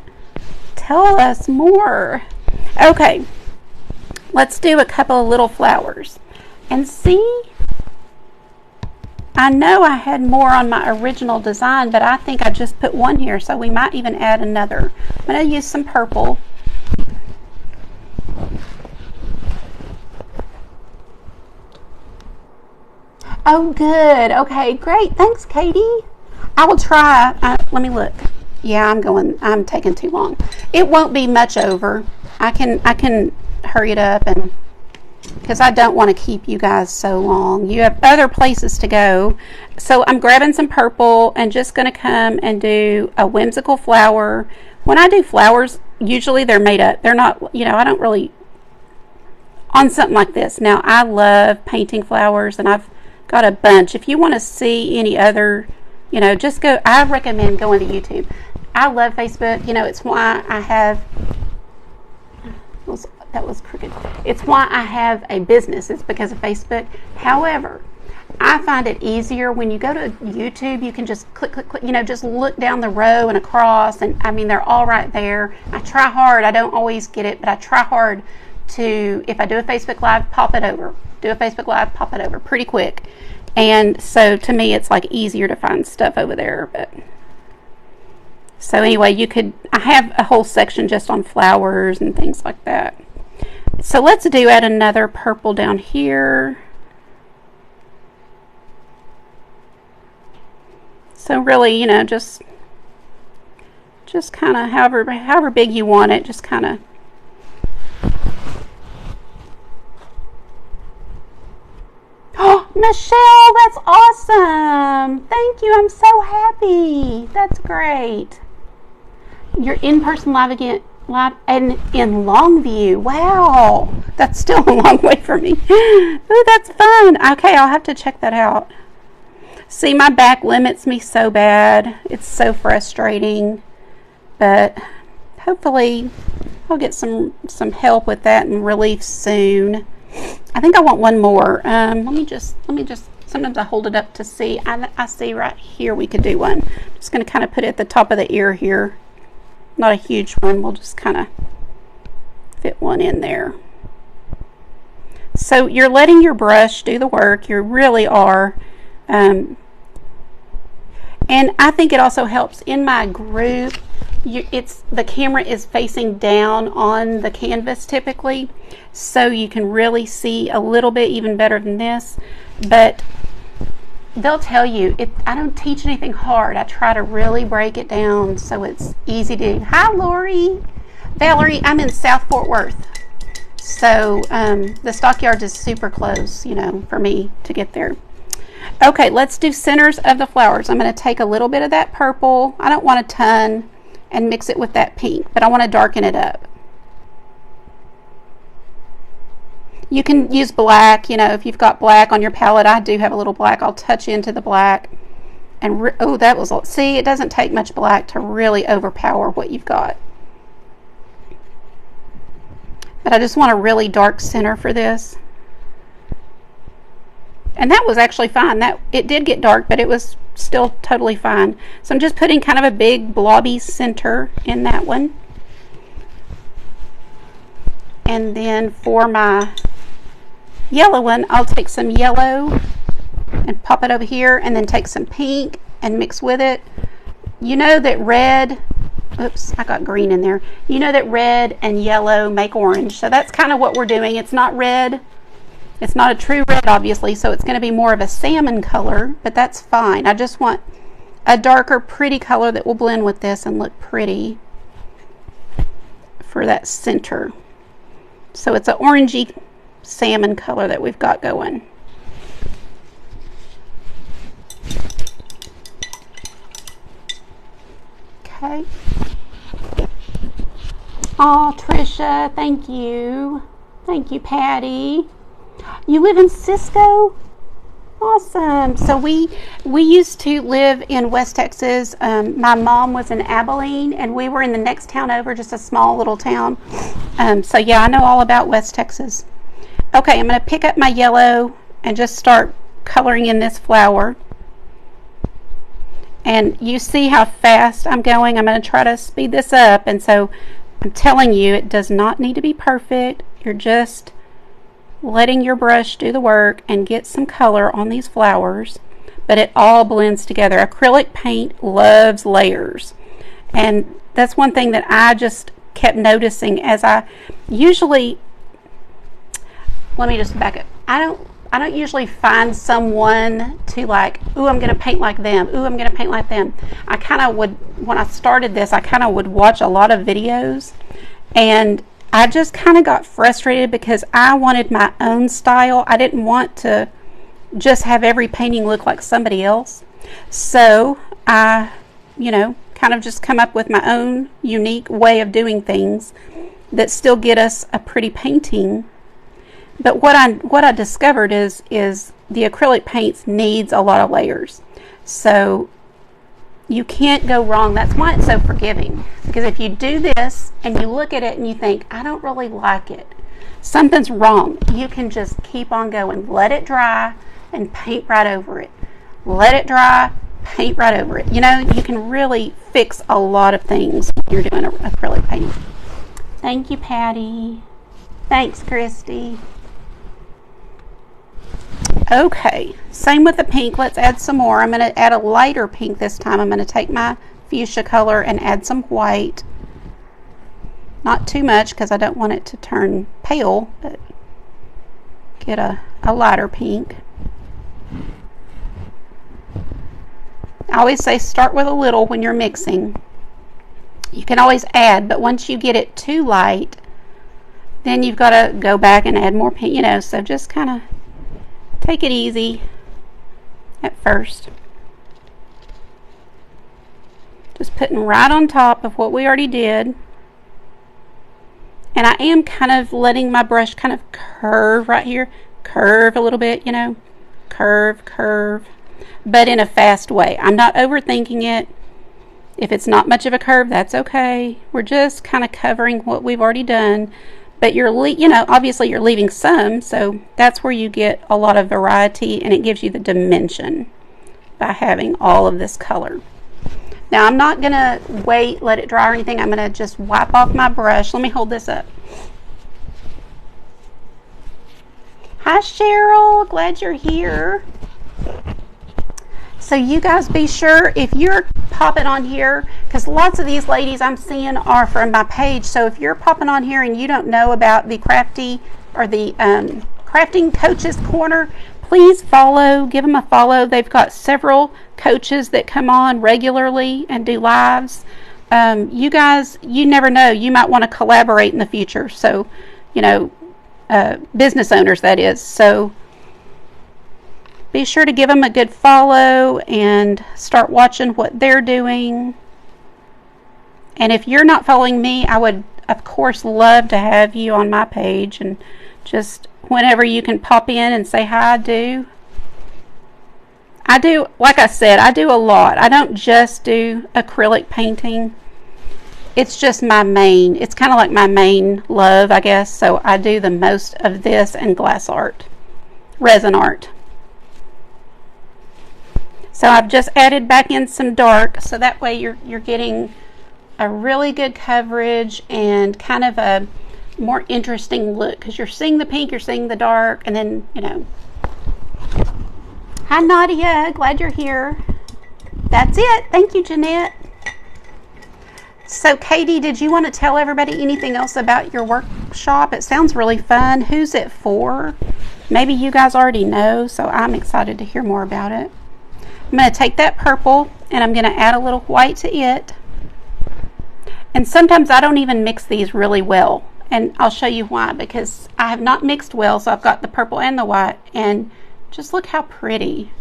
S1: Tell us more. Okay, let's do a couple of little flowers. And see, I know I had more on my original design, but I think I just put one here, so we might even add another. I'm going to use some purple. Oh, good. Okay, great. Thanks, Katie. I will try. Let me look. Yeah, I'm taking too long. It won't be much over. I can hurry it up, and because I don't want to keep you guys so long. You have other places to go. So I'm grabbing some purple and just going to come and do a whimsical flower. When I do flowers, usually they're made up. They're not, I don't really, on something like this. Now, I love painting flowers, and I've got a bunch. If you want to see any other, just go. I recommend going to YouTube. I love Facebook. It's why I have, that was crooked. It's why I have a business. It's because of Facebook. However, I find it easier when you go to YouTube. You can just click, just look down the row and across, and they're all right there. I try hard. I don't always get it, but I try hard to, if I do a Facebook Live, pop it over. Do a Facebook Live, pop it over pretty quick. And so to me, it's like easier to find stuff over there. But so anyway, I have a whole section just on flowers and things like that. So let's add another purple down here. So really, just kind of however big you want it, just kind of. Oh, Michelle, that's awesome. Thank you. I'm so happy. That's great. You're in-person live again, live and in Longview. Wow. That's still a long way for me. Oh, that's fun. Okay, I'll have to check that out. See, my back limits me so bad. It's so frustrating. But hopefully I'll get some help with that and relief soon. I think I want one more. Let me just, sometimes I hold it up to see. I see right here we could do one. Just going to kind of put it at the top of the ear here. Not a huge one. We'll just kind of fit one in there. So you're letting your brush do the work. You really are. And I think it also helps in my group. The camera is facing down on the canvas typically, so you can really see a little bit even better than this. But they'll tell you, I don't teach anything hard. I try to really break it down so it's easy to do. Hi, Lori. Valerie, I'm in South Fort Worth. So the stockyards is super close, for me to get there. Okay, let's do centers of the flowers. I'm going to take a little bit of that purple. I don't want a ton. And mix it with that pink, but I want to darken it up. You can use black, if you've got black on your palette. I do have a little black. I'll touch into the black. And see, it doesn't take much black to really overpower what you've got. But I just want a really dark center for this. And that was actually fine. It did get dark, but it was still totally fine. So I'm just putting kind of a big blobby center in that one. And then for my yellow one, I'll take some yellow and pop it over here, and then take some pink and mix with it. You know that red, oops, I got green in there. You know that red and yellow make orange. So that's kind of what we're doing. It's not red. It's not a true red, obviously, so it's going to be more of a salmon color, but that's fine. I just want a darker, pretty color that will blend with this and look pretty for that center. So it's an orangey salmon color that we've got going. Okay. Oh, Trisha, thank you. Thank you, Patty. You live in Cisco? Awesome. So we used to live in West Texas. My mom was in Abilene, and we were in the next town over, just a small little town. So yeah, I know all about West Texas. Okay, I'm going to pick up my yellow and just start coloring in this flower. And you see how fast I'm going. I'm going to try to speed this up. And so I'm telling you, it does not need to be perfect. You're just letting your brush do the work and get some color on these flowers. But it all blends together. Acrylic paint loves layers. And that's one thing that I just kept noticing as I usually, let me just back up. I don't usually find someone to like, ooh, I'm going to paint like them. Ooh, I'm going to paint like them. I kind of would, when I started this, I kind of would watch a lot of videos, and I just kind of got frustrated because I wanted my own style. I didn't want to just have every painting look like somebody else. So I, kind of just come up with my own unique way of doing things that still get us a pretty painting. But what I discovered is the acrylic paints needs a lot of layers. So you can't go wrong. That's why it's so forgiving. Because if you do this and you look at it and you think, I don't really like it, something's wrong, you can just keep on going. Let it dry and paint right over it. Let it dry, paint right over it. You can really fix a lot of things when you're doing acrylic painting. Thank you, Patty. Thanks, Christy. Okay, same with the pink. Let's add some more. I'm going to add a lighter pink this time. I'm going to take my fuchsia color and add some white. Not too much because I don't want it to turn pale, but get a lighter pink. I always say start with a little when you're mixing. You can always add, but once you get it too light, then you've got to go back and add more pink, so just kind of take it easy at first. Just putting right on top of what we already did. And I am kind of letting my brush kind of curve right here. Curve a little bit, curve, but in a fast way. I'm not overthinking it. If it's not much of a curve, that's okay. We're just kind of covering what we've already done. But you're, obviously you're leaving some, so that's where you get a lot of variety, and it gives you the dimension by having all of this color. Now I'm not gonna let it dry or anything. I'm gonna just wipe off my brush. Let me hold this up. Hi Cheryl, glad you're here. So you guys be sure, if you're popping on here, because lots of these ladies I'm seeing are from my page, so if you're popping on here and you don't know about the Crafty or the Crafting Coaches Corner, please follow, give them a follow. They've got several coaches that come on regularly and do lives. You guys, you never know, you might want to collaborate in the future, so business owners, that is. So be sure to give them a good follow and start watching what they're doing. And if you're not following me, I would, of course, love to have you on my page. And just whenever you can pop in and say hi, I do, like I said, I do a lot. I don't just do acrylic painting. It's just my main, it's kind of like my main love, I guess. So I do the most of this and glass art, resin art. So I've just added back in some dark, so that way you're getting a really good coverage and kind of a more interesting look, because you're seeing the pink, you're seeing the dark, and then, Hi Nadia, glad you're here. That's it. Thank you, Jeanette. So Katie, did you want to tell everybody anything else about your workshop? It sounds really fun. Who's it for? Maybe you guys already know, so I'm excited to hear more about it. I'm going to take that purple and I'm going to add a little white to it. And sometimes I don't even mix these really well. And I'll show you why, because I have not mixed well. So I've got the purple and the white. And just look how pretty.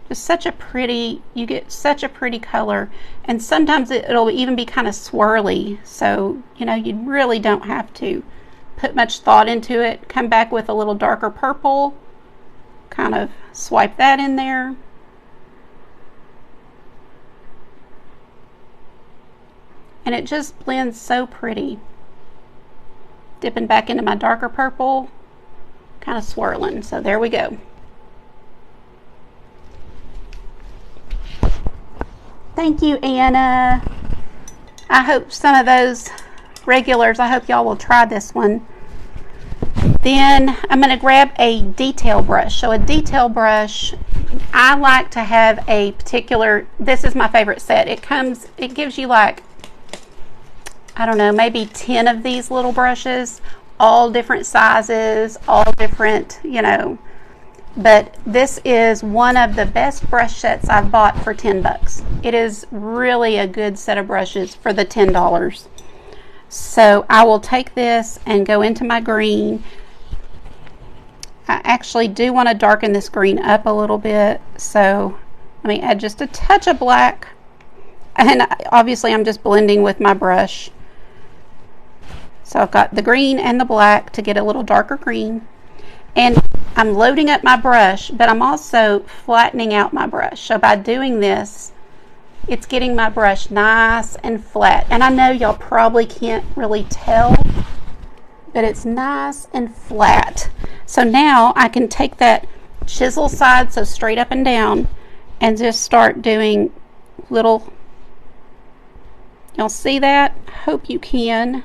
S1: Just such a pretty, you get such a pretty color. And sometimes it'll even be kind of swirly. So, you really don't have to put much thought into it. Come back with a little darker purple. Kind of swipe that in there. And it just blends so pretty. Dipping back into my darker purple, kind of swirling. So there we go. Thank you, Anna. I hope some of those regulars, I hope y'all will try this one. Then I'm going to grab a detail brush. So a detail brush, I like to have a particular, this is my favorite set. It gives you like, I don't know, maybe 10 of these little brushes, all different sizes, all different, you know. But this is one of the best brush sets I've bought for 10 bucks. It is really a good set of brushes for the $10. So I will take this and go into my green. I actually do want to darken this green up a little bit. So let me add just a touch of black. And obviously I'm just blending with my brush. So I've got the green and the black to get a little darker green. And I'm loading up my brush, but I'm also flattening out my brush. So by doing this, it's getting my brush nice and flat. And I know y'all probably can't really tell, but it's nice and flat. So now I can take that chisel side, so straight up and down, and just start doing little, y'all see that? I hope you can.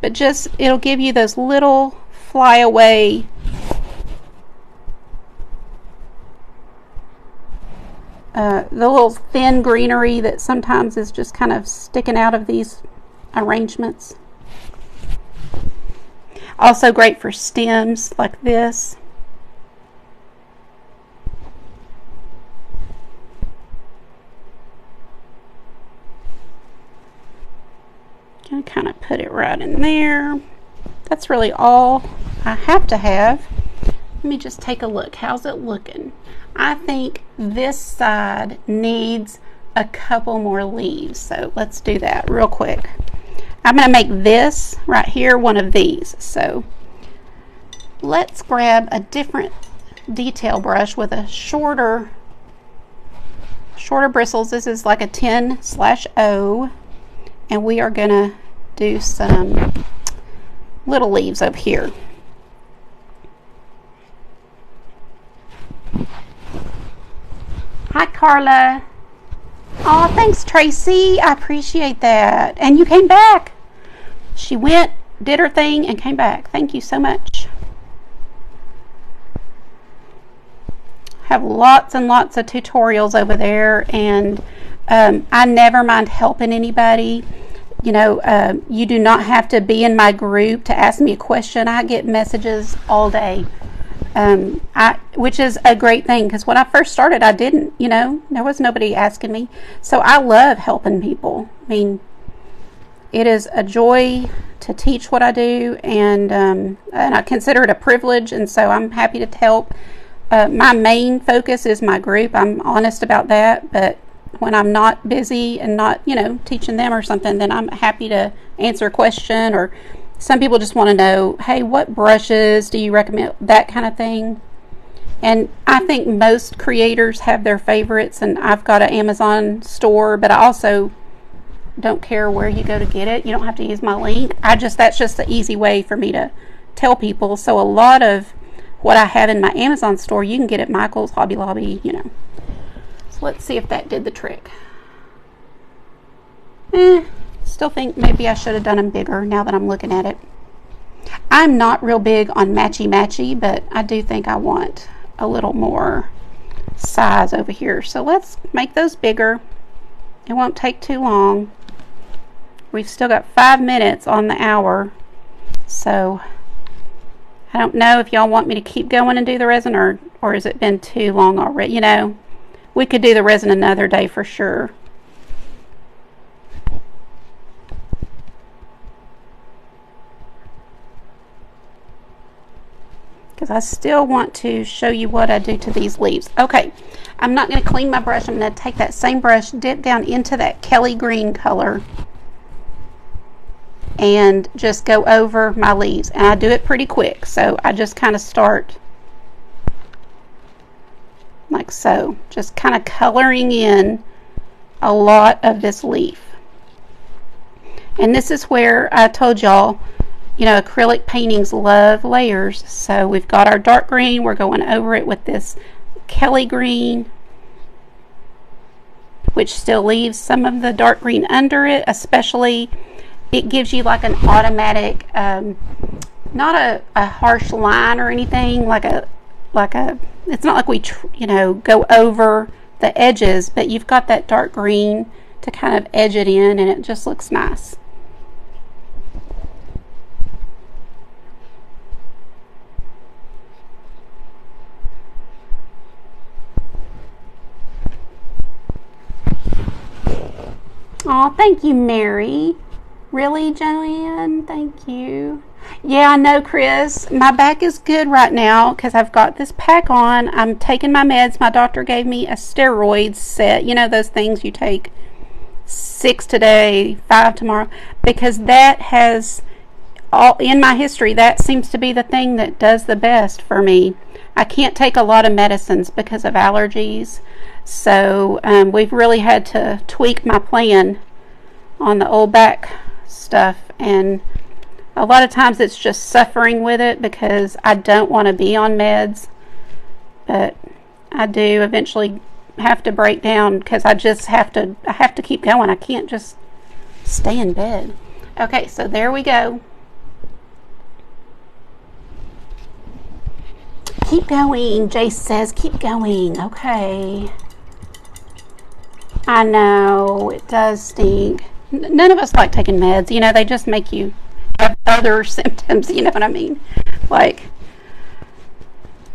S1: But just, it'll give you those little flyaway the little thin greenery that sometimes is just kind of sticking out of these arrangements. Also great for stems like this. Gonna kind of put it right in there. That's really all I have to have. Let me just take a look. How's it looking? I think this side needs a couple more leaves. So let's do that real quick. I'm going to make this right here one of these. So let's grab a different detail brush with a shorter bristles. This is like a 10/0. And we are going to do some little leaves over here. Hi, Carla. Oh, thanks, Tracy. I appreciate that. And you came back. She went, did her thing, and came back. Thank you so much. Have lots and lots of tutorials over there, and I never mind helping anybody. You know, you do not have to be in my group to ask me a question. I get messages all day. Which is a great thing, because when I first started, I didn't, you know, there was nobody asking me. So I love helping people. I mean, it is a joy to teach what I do, and I consider it a privilege, and so I'm happy to help. My main focus is my group. I'm honest about that, but when I'm not busy and not, you know, teaching them or something, then I'm happy to answer a question, or some people just want to know, hey, what brushes do you recommend? That kind of thing. And I think most creators have their favorites, and I've got an Amazon store, but I also don't care where you go to get it. You don't have to use my link. That's just the easy way for me to tell people. So a lot of what I have in my Amazon store, you can get at Michael's, Hobby Lobby, you know. So let's see if that did the trick. Still think maybe I should have done them bigger now that I'm looking at it. I'm not real big on matchy-matchy, but I do think I want a little more size over here. So let's make those bigger. It won't take too long. We've still got 5 minutes on the hour. So I don't know if y'all want me to keep going and do the resin, or has it been too long already? You know, we could do the resin another day for sure. Because I still want to show you what I do to these leaves. Okay, I'm not going to clean my brush. I'm going to take that same brush, dip down into that Kelly green color, and just go over my leaves. And I do it pretty quick, so I just kind of start like so, just kind of coloring in a lot of this leaf. And this is where I told y'all, you know, acrylic paintings love layers. So we've got our dark green, we're going over it with this Kelly green, which still leaves some of the dark green under it. Especially, it gives you like an automatic, not a harsh line or anything, like a, it's not like we, go over the edges, but you've got that dark green to kind of edge it in, and it just looks nice. Oh, thank you, Mary. Really, Joanne? Thank you. Yeah, I know, Chris. My back is good right now because I've got this pack on. I'm taking my meds. My doctor gave me a steroid set. You know, those things you take 6 today, 5 tomorrow. Because that has, all in my history, that seems to be the thing that does the best for me. I can't take a lot of medicines because of allergies. So we've really had to tweak my plan on the old back stuff, and a lot of times it's just suffering with it because I don't want to be on meds, but I do eventually have to break down because I have to keep going. I can't just stay in bed. Okay, so there we go. Keep going, Jace says. Keep going. Okay. I know, it does stink. None of us like taking meds. They just make you have other symptoms, you know what I mean? Like,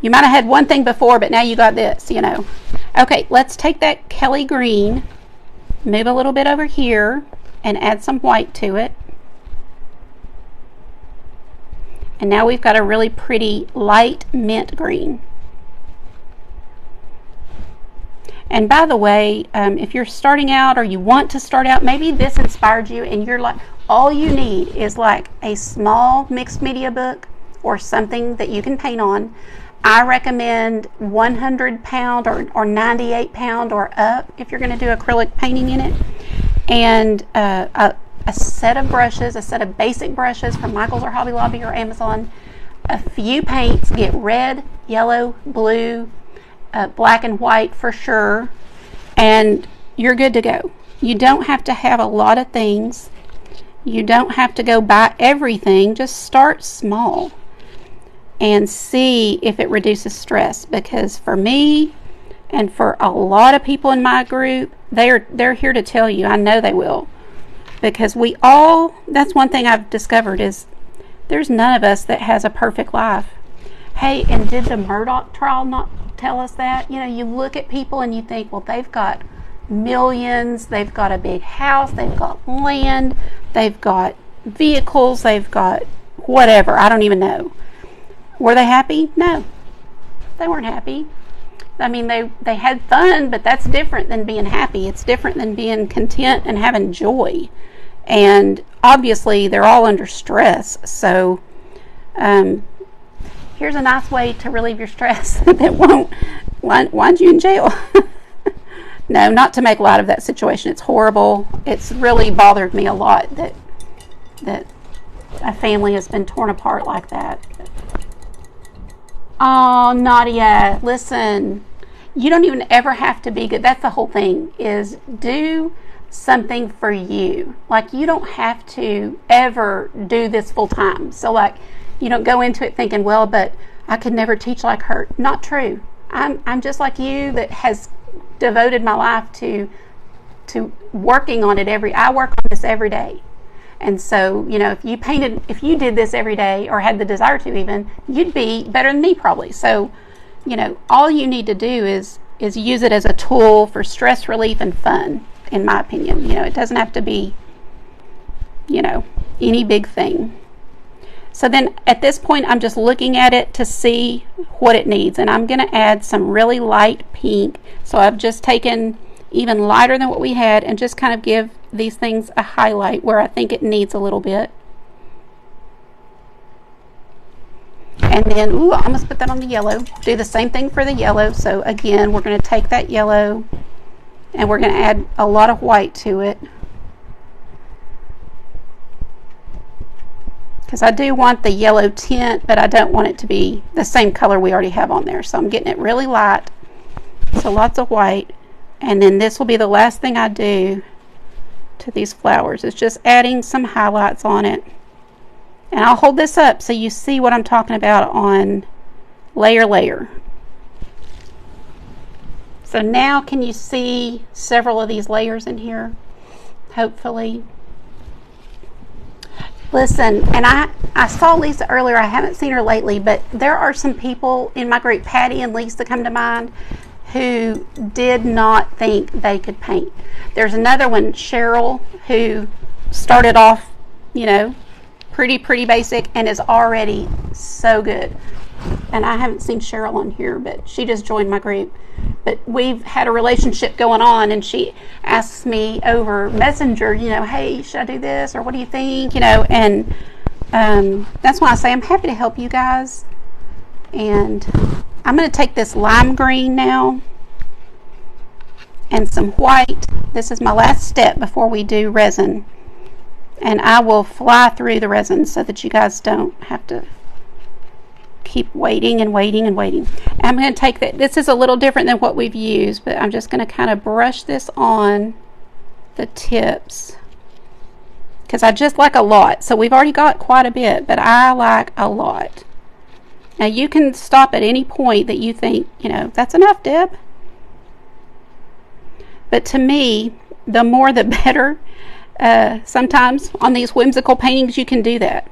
S1: you might have had one thing before, but now you got this, Okay, let's take that Kelly green, move a little bit over here, and add some white to it. And now we've got a really pretty light mint green. And by the way, if you're starting out or you want to start out, maybe this inspired you and you're like, all you need is like a small mixed media book or something that you can paint on. I recommend 100 pound or 98 pound or up if you're going to do acrylic painting in it. And a set of brushes, a set of basic brushes from Michael's or Hobby Lobby or Amazon. A few paints, get red, yellow, blue, black and white for sure, and you're good to go. You don't have to have a lot of things. You don't have to go buy everything. Just start small and see if it reduces stress, because for me and for a lot of people in my group, they're here to tell you. I know they will, because that's one thing I've discovered is there's none of us that has a perfect life. Hey, and did the Murdoch trial not tell us that? You look at people and you think, well, they've got millions, they've got a big house, they've got land, they've got vehicles, they've got whatever, I don't even know. Were they happy? No, they weren't happy. I mean, they had fun, but that's different than being happy. It's different than being content and having joy. And obviously they're all under stress, so here's a nice way to relieve your stress that won't wind you in jail. No, not to make light of that situation. It's horrible. It's really bothered me a lot that a family has been torn apart like that. Oh, Nadia, listen. You don't even ever have to be good. That's the whole thing, is do something for you. Like, you don't have to ever do this full time. So, like, you don't go into it thinking, well, but I could never teach like her. Not true. I'm just like you that has devoted my life to working on it I work on this every day. And so, if you did this every day or had the desire to even, you'd be better than me probably. So, all you need to do is use it as a tool for stress relief and fun, in my opinion. It doesn't have to be, any big thing. So then at this point, I'm just looking at it to see what it needs. And I'm going to add some really light pink. So I've just taken even lighter than what we had and just kind of give these things a highlight where I think it needs a little bit. And then, I almost put that on the yellow. Do the same thing for the yellow. So again, we're going to take that yellow and we're going to add a lot of white to it. Because I do want the yellow tint, but I don't want it to be the same color we already have on there. So I'm getting it really light. So lots of white. And then this will be the last thing I do to these flowers. It's just adding some highlights on it. And I'll hold this up so you see what I'm talking about on layer. So now can you see several of these layers in here? Hopefully. Listen, and I saw Lisa earlier. I haven't seen her lately, but there are some people in my group, Patty and Lisa come to mind, who did not think they could paint. There's another one, Cheryl, who started off, you know, pretty basic and is already so good. And I haven't seen Cheryl on here, but she just joined my group. But we've had a relationship going on, and she asks me over Messenger, you know, hey, should I do this, or what do you think, you know, and that's why I say I'm happy to help you guys. And I'm going to take this lime green now and some white. This is my last step before we do resin, and I will fly through the resin so that you guys don't have to keep waiting. I'm going to take that. This is a little different than what we've used, but I'm just going to kind of brush this on the tips because I just like a lot. So we've already got quite a bit, but I like a lot. Now you can stop at any point that you think, you know, that's enough, Deb. But to me, the more the better. Sometimes on these whimsical paintings you can do that.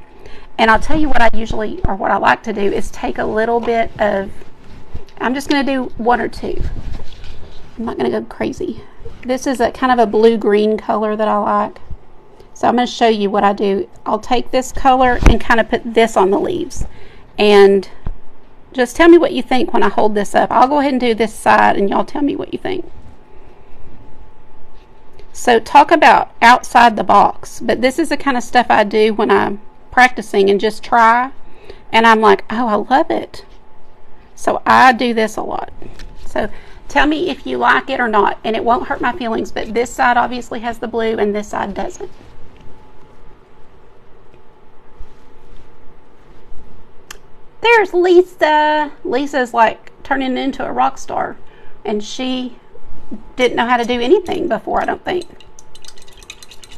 S1: And I'll tell you what what I like to do is take a little bit of, I'm just going to do one or two. I'm not going to go crazy. This is a kind of a blue-green color that I like. So I'm going to show you what I do. I'll take this color and kind of put this on the leaves. And just tell me what you think when I hold this up. I'll go ahead and do this side and y'all tell me what you think. So talk about outside the box. But this is the kind of stuff I do when I'm practicing and just try, and I'm like, oh, I love it. So I do this a lot. So tell me if you like it or not, and it won't hurt my feelings, but this side obviously has the blue and this side doesn't. There's Lisa. Lisa's like turning into a rock star, and she didn't know how to do anything before, I don't think.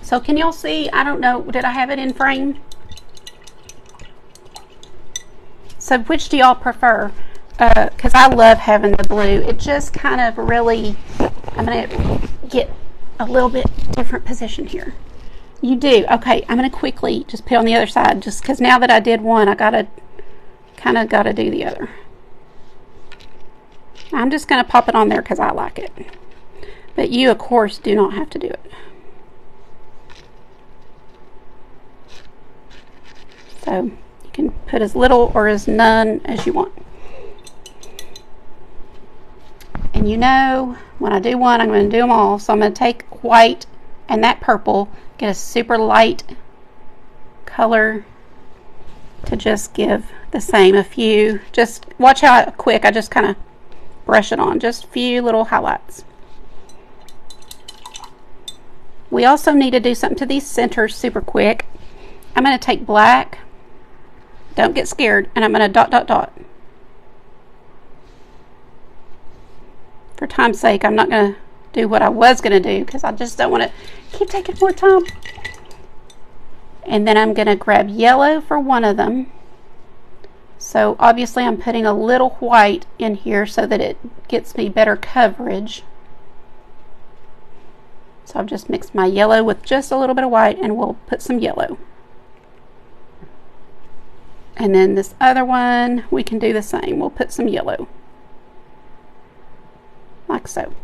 S1: So can y'all see? I don't know, did I have it in frame? So which do y'all prefer? Because I love having the blue. It just kind of really, I'm going to get a little bit different position here. You do? Okay, I'm going to quickly just put on the other side, just because now that I did one, I kind of got to do the other. I'm just going to pop it on there because I like it. But you, of course, do not have to do it. So you can put as little or as none as you want. And you know, when I do one, I'm going to do them all. So I'm going to take white and that purple, get a super light color to just give the same a few. Just watch how quick I just kind of brush it on. Just a few little highlights. We also need to do something to these centers super quick. I'm going to take black. Don't get scared. And I'm going to dot, dot, dot. For time's sake, I'm not going to do what I was going to do because I just don't want to keep taking more time. And then I'm going to grab yellow for one of them. So obviously I'm putting a little white in here so that it gets me better coverage. So I've just mixed my yellow with just a little bit of white, and we'll put some yellow. And then this other one, we can do the same. We'll put some yellow. Like so.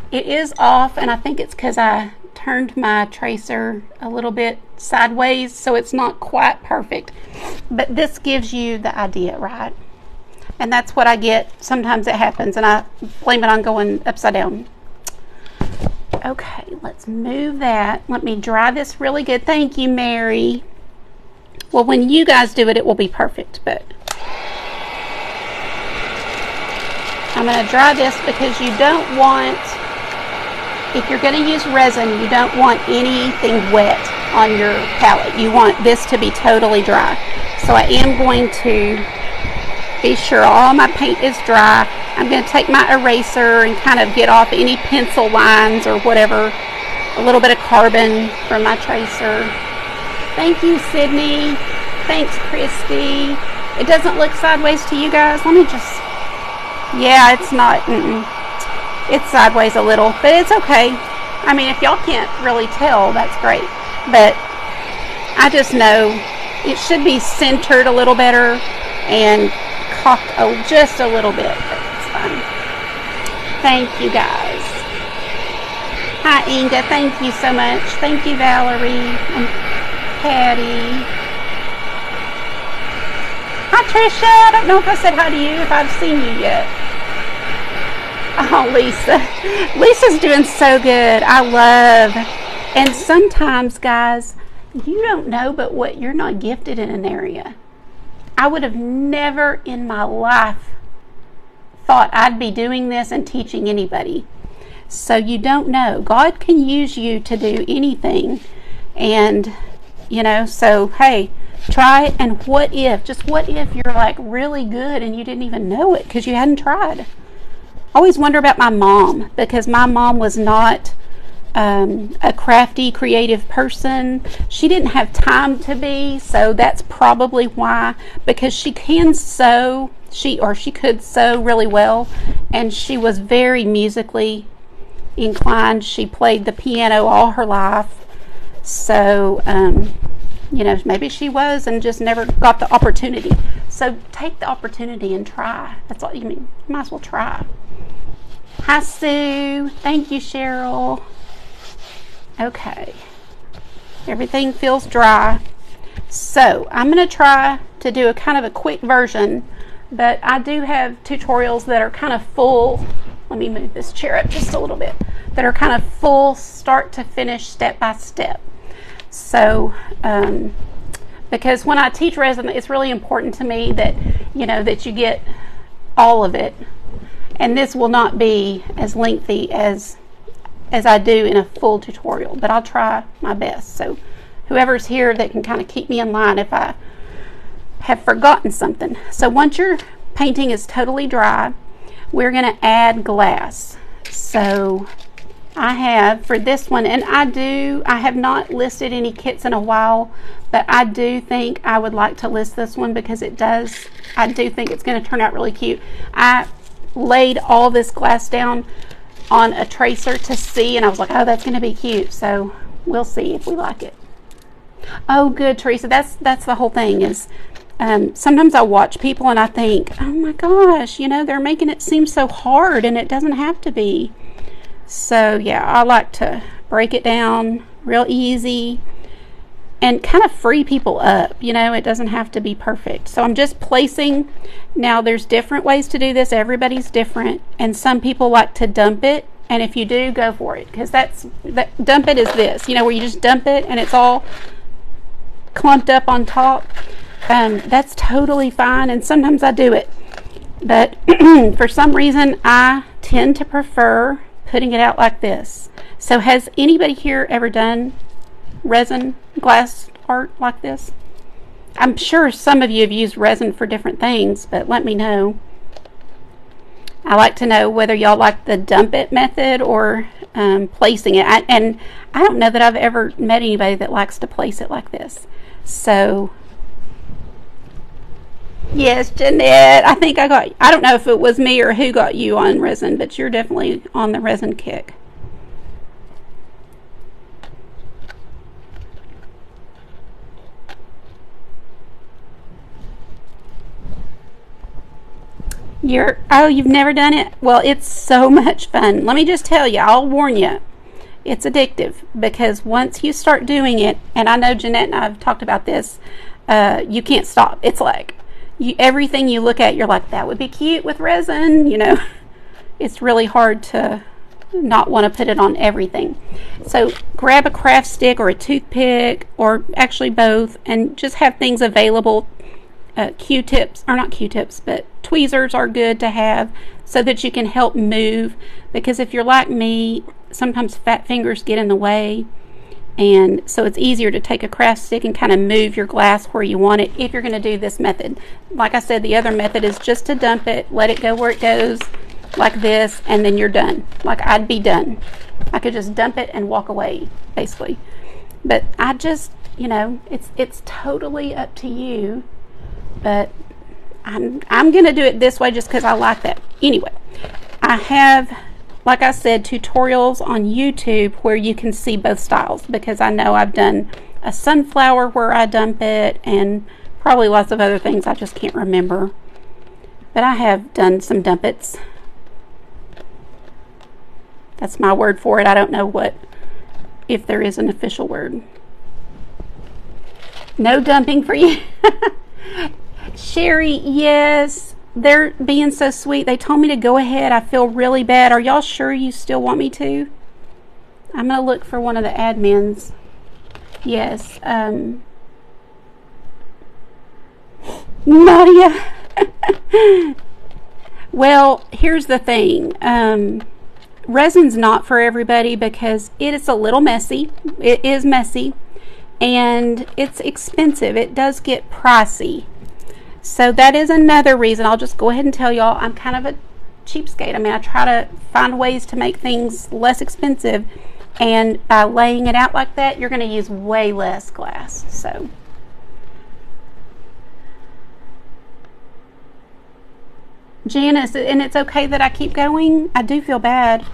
S1: It is off, and I think it's because I turned my tracer a little bit sideways, so it's not quite perfect. But this gives you the idea, right? And that's what I get. Sometimes it happens, and I blame it on going upside down. Okay, let's move that. Let me dry this really good. Thank you, Mary. Well, when you guys do it, it will be perfect, but I'm going to dry this because you don't want, if you're going to use resin, you don't want anything wet on your palette. You want this to be totally dry. So I am going to be sure all my paint is dry. I'm going to take my eraser and kind of get off any pencil lines or whatever, a little bit of carbon from my tracer. Thank you, Sydney. Thanks, Christy. It doesn't look sideways to you guys. Let me just, yeah, it's not, it's sideways a little, but it's okay. I mean, if y'all can't really tell, that's great. But I just know it should be centered a little better and cocked just a little bit, but it's fine. Thank you, guys. Hi, Inga. Thank you so much. Thank you, Valerie and Patty. Hi, Trisha. I don't know if I said hi to you, if I've seen you yet. Oh, Lisa. Lisa's doing so good. I love. And sometimes, guys, you don't know but what you're not gifted in an area. I would have never in my life thought I'd be doing this and teaching anybody. So you don't know. God can use you to do anything. And, you know, so, hey, try it. And what if, just what if you're like really good and you didn't even know it because you hadn't tried? I always wonder about my mom, because my mom was not a crafty, creative person. She didn't have time to be, so that's probably why, because she can sew, she could sew really well, and she was very musically inclined. She played the piano all her life, so you know, maybe she was and just never got the opportunity. So take the opportunity and try. That's all you mean. You might as well try. Hi, Sue. Thank you, Cheryl. Okay. Everything feels dry. So I'm going to try to do a kind of a quick version, but I do have tutorials that are kind of full. Let me move this chair up just a little bit. That are kind of full, start to finish, step by step. So, because when I teach resin, it's really important to me that, you know, that you get all of it. And this will not be as lengthy as I do in a full tutorial, but I'll try my best. So whoever's here that can kind of keep me in line if I have forgotten something. So once your painting is totally dry, we're going to add glass. So I have for this one, and I have not listed any kits in a while, but I do think I would like to list this one because I do think it's going to turn out really cute. I laid all this glass down on a tracer to see, and I was like, oh, that's going to be cute. So we'll see if we like it. Oh, good, Teresa. That's the whole thing is sometimes I watch people and I think, oh my gosh, you know, they're making it seem so hard, and it doesn't have to be. So yeah, I like to break it down real easy and kind of free people up. You know, it doesn't have to be perfect. So I'm just placing. Now there's different ways to do this. Everybody's different, and some people like to dump it, and if you do, go for it, because dump it is this, you know, where you just dump it and it's all clumped up on top. That's totally fine, and sometimes I do it, but for some reason I tend to prefer putting it out like this. So has anybody here ever done resin glass art like this? I'm sure some of you have used resin for different things, but let me know. I like to know whether y'all like the dump it method or placing it. And I don't know that I've ever met anybody that likes to place it like this. So yes, Jeanette, I think I don't know if it was me or who got you on resin, but you're definitely on the resin kick. You've never done it? Well, it's so much fun. Let me just tell you, I'll warn you, it's addictive, because once you start doing it, and I know Jeanette and I have talked about this, you can't stop. It's like everything you look at, you're like, that would be cute with resin, you know. It's really hard to not want to put it on everything. So grab a craft stick or a toothpick, or actually both, and just have things available. Q-tips, or not Q-tips, but tweezers are good to have so that you can help move, because if you're like me, sometimes fat fingers get in the way, And so it's easier to take a craft stick and kind of move your glass where you want it if you're going to do this method. Like I said, the other method is just to dump it, let it go where it goes, like this, and then you're done. Like I'd be done. I could just dump it and walk away, basically. But I just, you know, it's totally up to you. But I'm going to do it this way just because I like that. Anyway, I have, like I said, tutorials on YouTube where you can see both styles, because I know I've done a sunflower where I dump it and probably lots of other things I just can't remember. But I have done some dumpets. That's my word for it. I don't know if there is an official word. No dumping for you. Sherry, yes. They're being so sweet. They told me to go ahead. I feel really bad. Are y'all sure you still want me to? I'm going to look for one of the admins. Yes. Nadia. Well, here's the thing. Resin's not for everybody because it is a little messy. It is messy. And it's expensive. It does get pricey. So that is another reason. I'll just go ahead and tell y'all I'm kind of a cheapskate. I mean, I try to find ways to make things less expensive, and by laying it out like that, you're going to use way less glass. So Janice, and it's okay that I keep going. I do feel bad.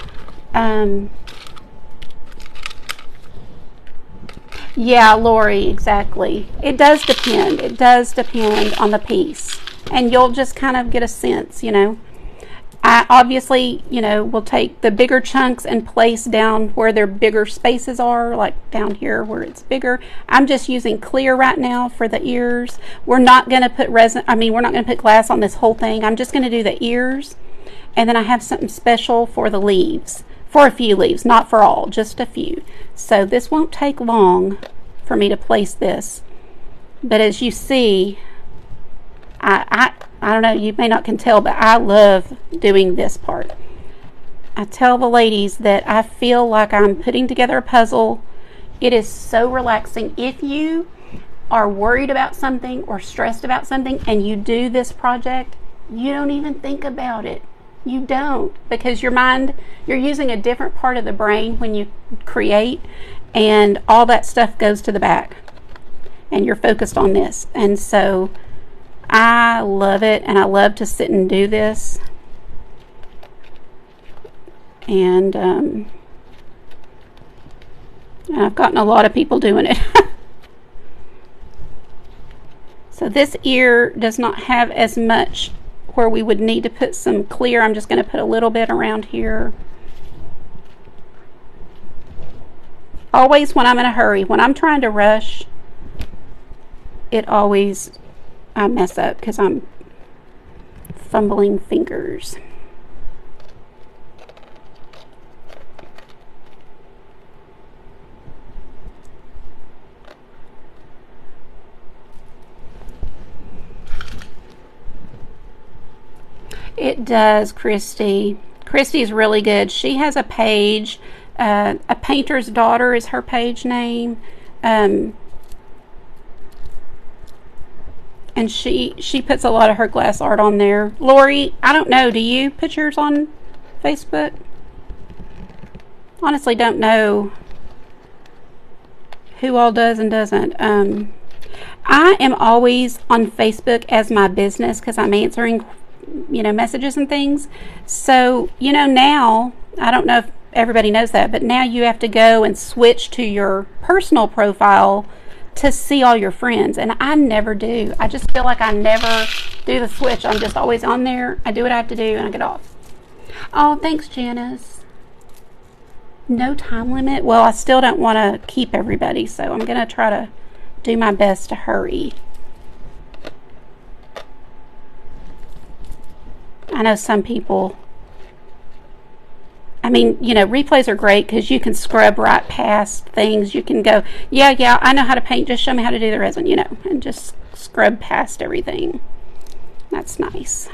S1: Yeah, Lori, exactly. It does depend. It does depend on the piece. And you'll just kind of get a sense, you know. I obviously, you know, will take the bigger chunks and place down where their bigger spaces are, like down here where it's bigger. I'm just using clear right now for the ears. We're not going to put resin, we're not going to put glass on this whole thing. I'm just going to do the ears. And then I have something special for the leaves. For a few leaves, not for all, just a few. So this won't take long for me to place this. But as you see, I don't know, you may not can tell, but I love doing this part. I tell the ladies that I feel like I'm putting together a puzzle. It is so relaxing. If you are worried about something or stressed about something and you do this project, you don't even think about it. You don't, because your mind, you're using a different part of the brain when you create, and all that stuff goes to the back and you're focused on this. And so I love it, and I love to sit and do this. And I've gotten a lot of people doing it. So this ear does not have as much where we would need to put some clear. I'm just going to put a little bit around here. Always when I'm in a hurry, when I'm trying to rush, I mess up because I'm fumbling fingers. It does, Christy. Christy's really good. She has a page. A Painter's Daughter is her page name. And she puts a lot of her glass art on there. Lori, I don't know. Do you put yours on Facebook? Honestly, don't know who all does and doesn't. I am always on Facebook as my business because I'm answering messages and things. So, now, I don't know if everybody knows that, but now you have to go and switch to your personal profile to see all your friends, and I never do. I just feel like I never do the switch. I'm just always on there. I do what I have to do, and I get off. Oh, thanks, Janice. No time limit? Well, I still don't want to keep everybody, so I'm going to try to do my best to hurry. I know some people, replays are great because you can scrub right past things. You can go, yeah, I know how to paint. Just show me how to do the resin, and just scrub past everything. That's nice.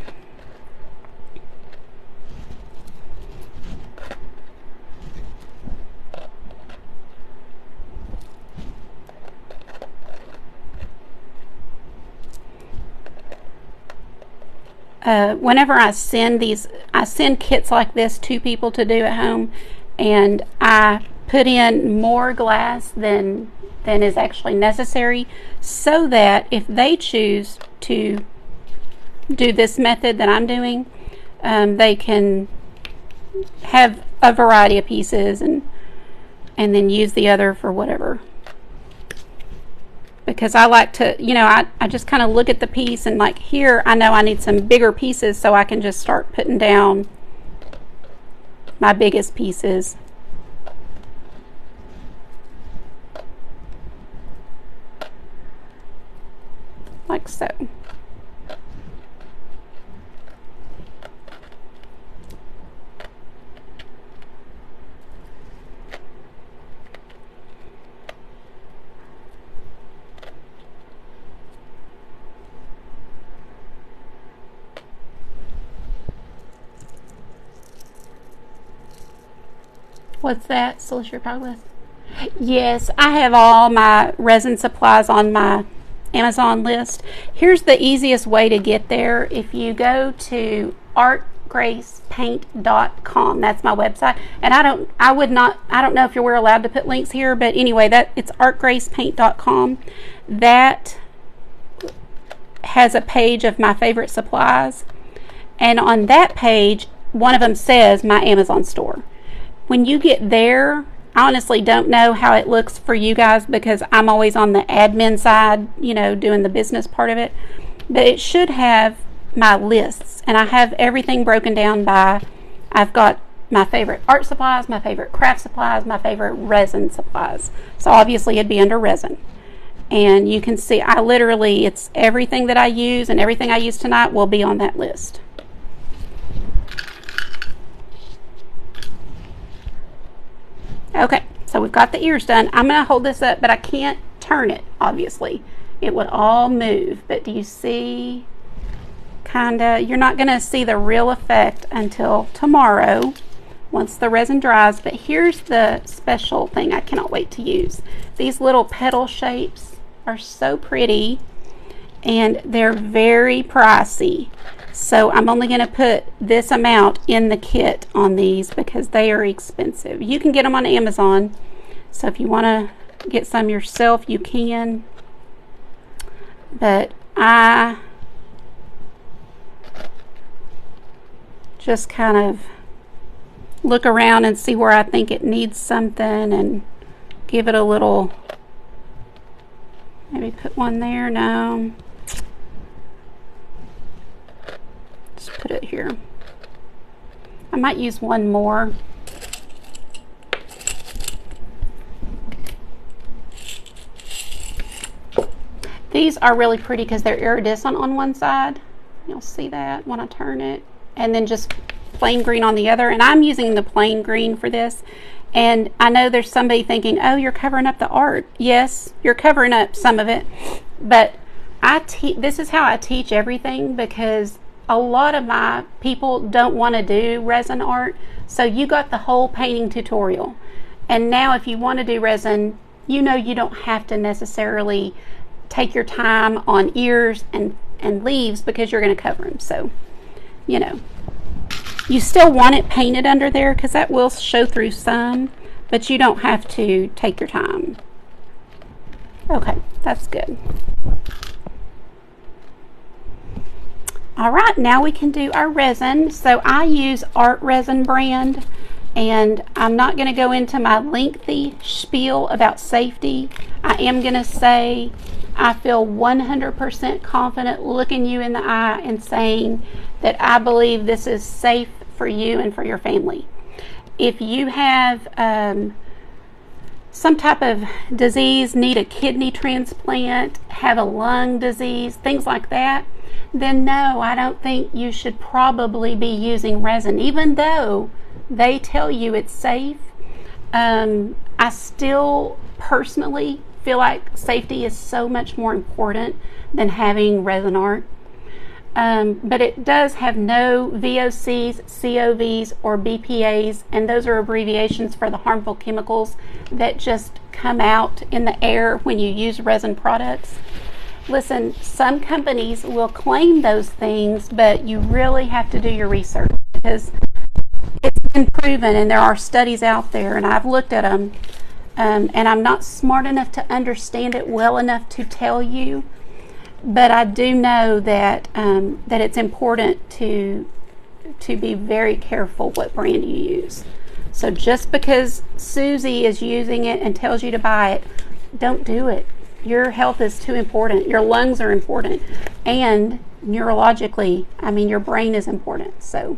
S1: whenever I send kits like this to people to do at home, and I put in more glass than is actually necessary, so that if they choose to do this method that I'm doing, they can have a variety of pieces and then use the other for whatever. Because I like to, I just kind of look at the piece, and like here I know I need some bigger pieces, so I can just start putting down my biggest pieces. Like so. What's that? Solicitor Pyglass? Yes, I have all my resin supplies on my Amazon list. Here's the easiest way to get there. If you go to artgracepaint.com, that's my website, and I don't know if we're allowed to put links here, but anyway, it's artgracepaint.com. That has a page of my favorite supplies, and on that page one of them says my Amazon store. When you get there, I honestly don't know how it looks for you guys because I'm always on the admin side, doing the business part of it. But it should have my lists, and I have everything broken down by, I've got my favorite art supplies, my favorite craft supplies, my favorite resin supplies. So obviously it'd be under resin. And you can see it's everything that I use, and everything I use tonight will be on that list. Okay, so we've got the ears done. I'm going to hold this up, but I can't turn it, obviously. It would all move, but do you see, you're not going to see the real effect until tomorrow once the resin dries, but here's the special thing I cannot wait to use. These little petal shapes are so pretty, and they're very pricey. So I'm only going to put this amount in the kit on these because they are expensive. You can get them on Amazon, so if you want to get some yourself, you can. But I just kind of look around and see where I think it needs something and give it a little, maybe put one there. No. Put it here. I might use one more. These are really pretty because they're iridescent on one side. You'll see that when I turn it. And then just plain green on the other. And I'm using the plain green for this. And I know there's somebody thinking, oh, you're covering up the art. Yes, you're covering up some of it. But this is how I teach everything, because a lot of my people don't want to do resin art, so you got the whole painting tutorial. And now if you want to do resin, you don't have to necessarily take your time on ears and leaves because you're going to cover them. So, you still want it painted under there because that will show through some, but you don't have to take your time. Okay, that's good. All right, now we can do our resin. So I use Art Resin brand, and I'm not going to go into my lengthy spiel about safety. I am going to say I feel 100% confident looking you in the eye and saying that I believe this is safe for you and for your family. If you have some type of disease, need a kidney transplant, have a lung disease, things like that, then no, I don't think you should probably be using resin, even though they tell you it's safe. I still personally feel like safety is so much more important than having resin art. But it does have no VOCs, COVs, or BPAs, and those are abbreviations for the harmful chemicals that just come out in the air when you use resin products. listen, some companies will claim those things, but you really have to do your research, because it's been proven, and there are studies out there, and I've looked at them, and I'm not smart enough to understand it well enough to tell you, but I do know that that it's important to be very careful what brand you use. So just because Susie is using it and tells you to buy it, don't do it. Your health is too important. Your lungs are important, and neurologically, I mean, your brain is important. So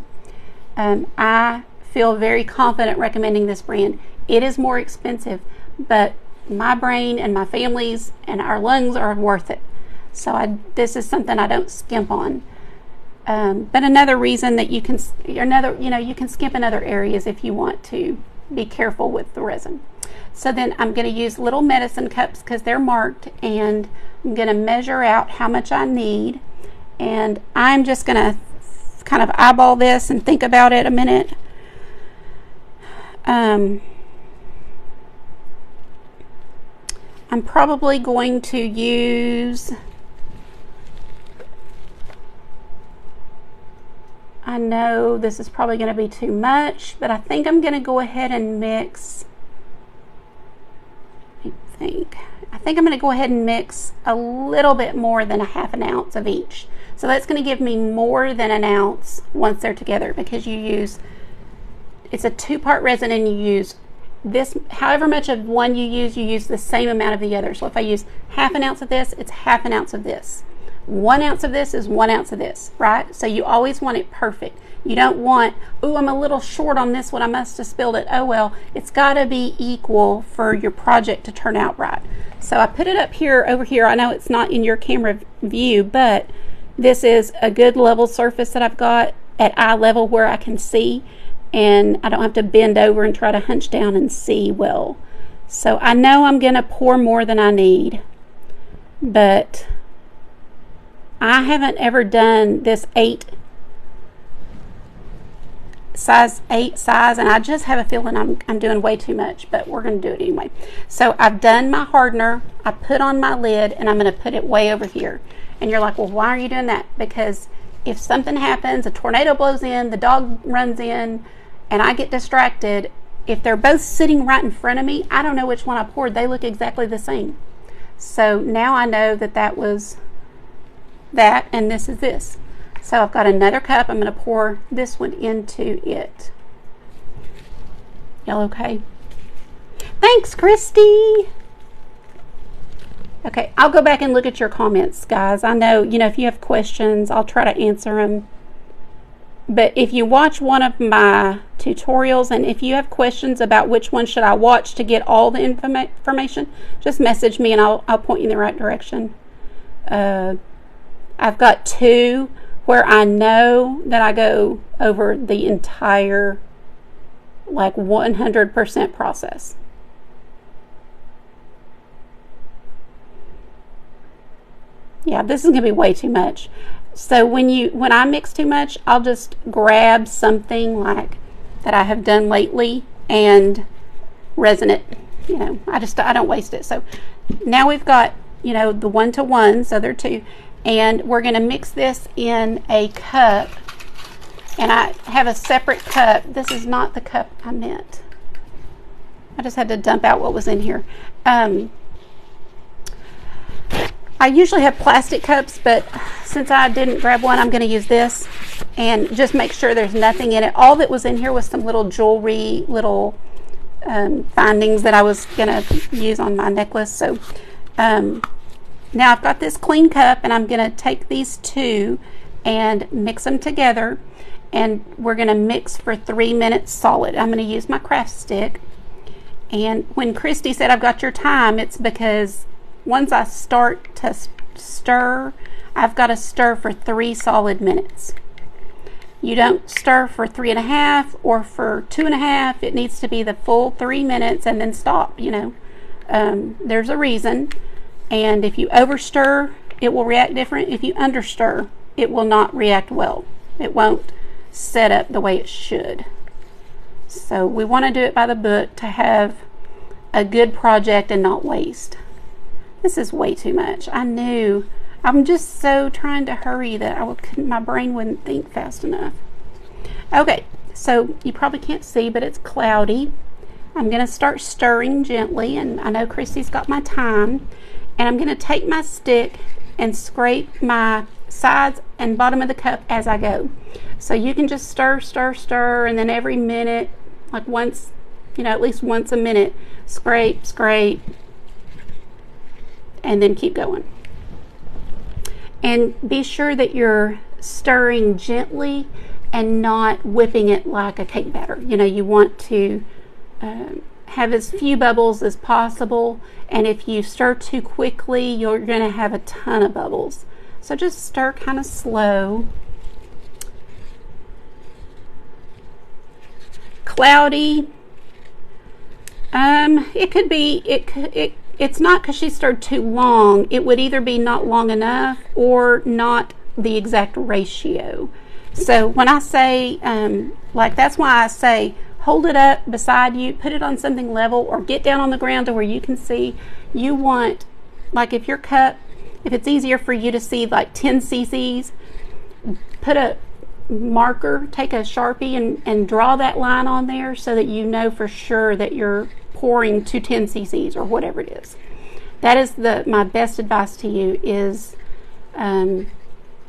S1: I feel very confident recommending this brand. It is more expensive, but my brain and my family's and our lungs are worth it. So this is something I don't skimp on. But another reason that you can, you can skimp in other areas if you want to be careful with the resin. So then I'm going to use little medicine cups because they're marked, and I'm going to measure out how much I need. And I'm just going to kind of eyeball this and think about it a minute. I'm probably going to use, I know this is probably going to be too much, but I think I'm going to go ahead and mix, I think I'm going to go ahead and mix a little bit more than a half an ounce of each. So that's going to give me more than an ounce once they're together, because it's a 2-part resin, and you use this, however much of one you use the same amount of the other. So if I use half an ounce of this, it's half an ounce of this. 1 ounce of this is 1 ounce of this, right? So you always want it perfect. You don't want, oh, I'm a little short on this one, I must have spilled it. Oh well, it's got to be equal for your project to turn out right. So I put it up here, over here. I know it's not in your camera view, but this is a good level surface that I've got at eye level where I can see, and I don't have to bend over and try to hunch down and see well. So I know I'm going to pour more than I need, but I haven't ever done this 8 size, and I just have a feeling I'm doing way too much, but we're going to do it anyway. So I've done my hardener, I put on my lid, and I'm going to put it way over here. And you're like, well, why are you doing that? Because if something happens, a tornado blows in, the dog runs in, and I get distracted, if they're both sitting right in front of me, I don't know which one I poured. They look exactly the same. So now I know that was that, and this is this. So I've got another cup. I'm going to pour this one into it. Y'all okay? Thanks, Christy. Okay, I'll go back and look at your comments, guys. I know, if you have questions, I'll try to answer them. But if you watch one of my tutorials, and if you have questions about which one should I watch to get all the information, just message me and I'll point you in the right direction. I've got 2 where I know that I go over the entire, like, 100% process. Yeah, this is going to be way too much. So when I mix too much, I'll just grab something like that I have done lately and resin it. I don't waste it. So now we've got, the 1-to-1, so there are 2. And we're going to mix this in a cup. And I have a separate cup. This is not the cup I meant. I just had to dump out what was in here. I usually have plastic cups, but since I didn't grab one, I'm going to use this and just make sure there's nothing in it. All that was in here was some little jewelry, little findings that I was going to use on my necklace. So now I've got this clean cup, and I'm going to take these 2 and mix them together, and we're going to mix for 3 minutes solid. I'm going to use my craft stick. And when Christy said I've got your time, it's because once I start to stir, I've got to stir for 3 solid minutes. You don't stir for 3.5 or for 2.5. It needs to be the full 3 minutes and then stop. There's a reason. And if you overstir, it will react different. If you understir, it will not react well. It won't set up the way it should. So we want to do it by the book to have a good project and not waste. This is way too much. I knew I'm just so trying to hurry that my brain wouldn't think fast enough. Okay, so you probably can't see, but it's cloudy. I'm going to start stirring gently, and I know Christy's got my time. And I'm going to take my stick and scrape my sides and bottom of the cup as I go. So you can just stir, stir, stir, and then every minute, like once, at least once a minute, scrape, scrape, and then keep going. And be sure that you're stirring gently and not whipping it like a cake batter. You want to have as few bubbles as possible, and if you stir too quickly, you're going to have a ton of bubbles. So just stir kind of slow. Cloudy. It could be, it's not because she stirred too long. It would either be not long enough or not the exact ratio. So when I say, that's why I say, hold it up beside you, put it on something level, or get down on the ground to where you can see. You want, like if your cup, if it's easier for you to see like 10 cc's, put a marker, take a Sharpie and draw that line on there so that you know for sure that you're pouring to 10 cc's or whatever it is. That is my best advice to you is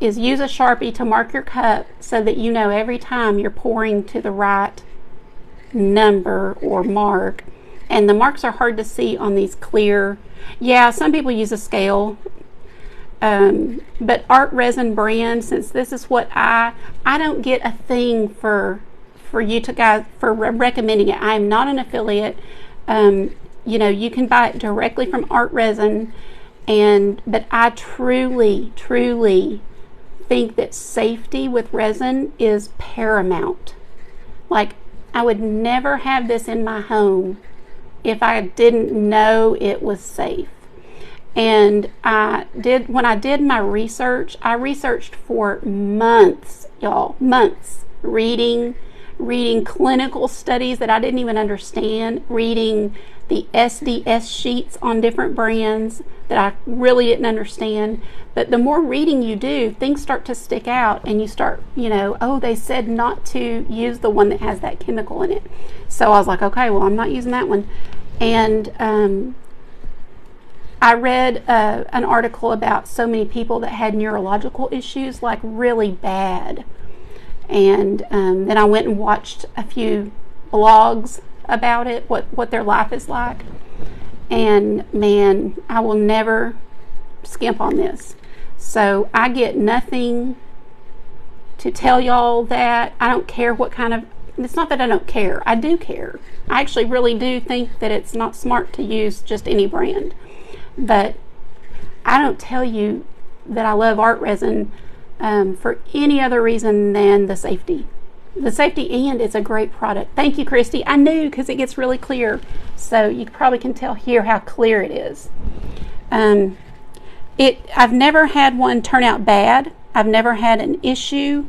S1: use a Sharpie to mark your cup so that you know every time you're pouring to the right number or mark. And the marks are hard to see on these clear. Yeah, some people use a scale, but Art Resin brand, since this is what I don't get a thing for you to guys for recommending it. I am not an affiliate. You can buy it directly from Art Resin, but I truly think that safety with resin is paramount. Like, I would never have this in my home if I didn't know it was safe. And when I did my research, I researched for months, y'all, months, reading clinical studies that I didn't even understand, reading the SDS sheets on different brands that I really didn't understand. But the more reading you do, things start to stick out, and you start, they said not to use the one that has that chemical in it. So I was like, okay, well, I'm not using that one. And I read an article about so many people that had neurological issues, like really bad. And then I went and watched a few blogs about it, what their life is like. And man, I will never skimp on this. So I get nothing to tell y'all that. I don't care what kind of, it's not that I don't care. I do care. I actually really do think that it's not smart to use just any brand. But I don't tell you that I love Art Resin for any other reason than the safety. The safety, and it's a great product. Thank you, Christy. I knew, because it gets really clear. So you probably can tell here how clear it is. I've never had one turn out bad. I've never had an issue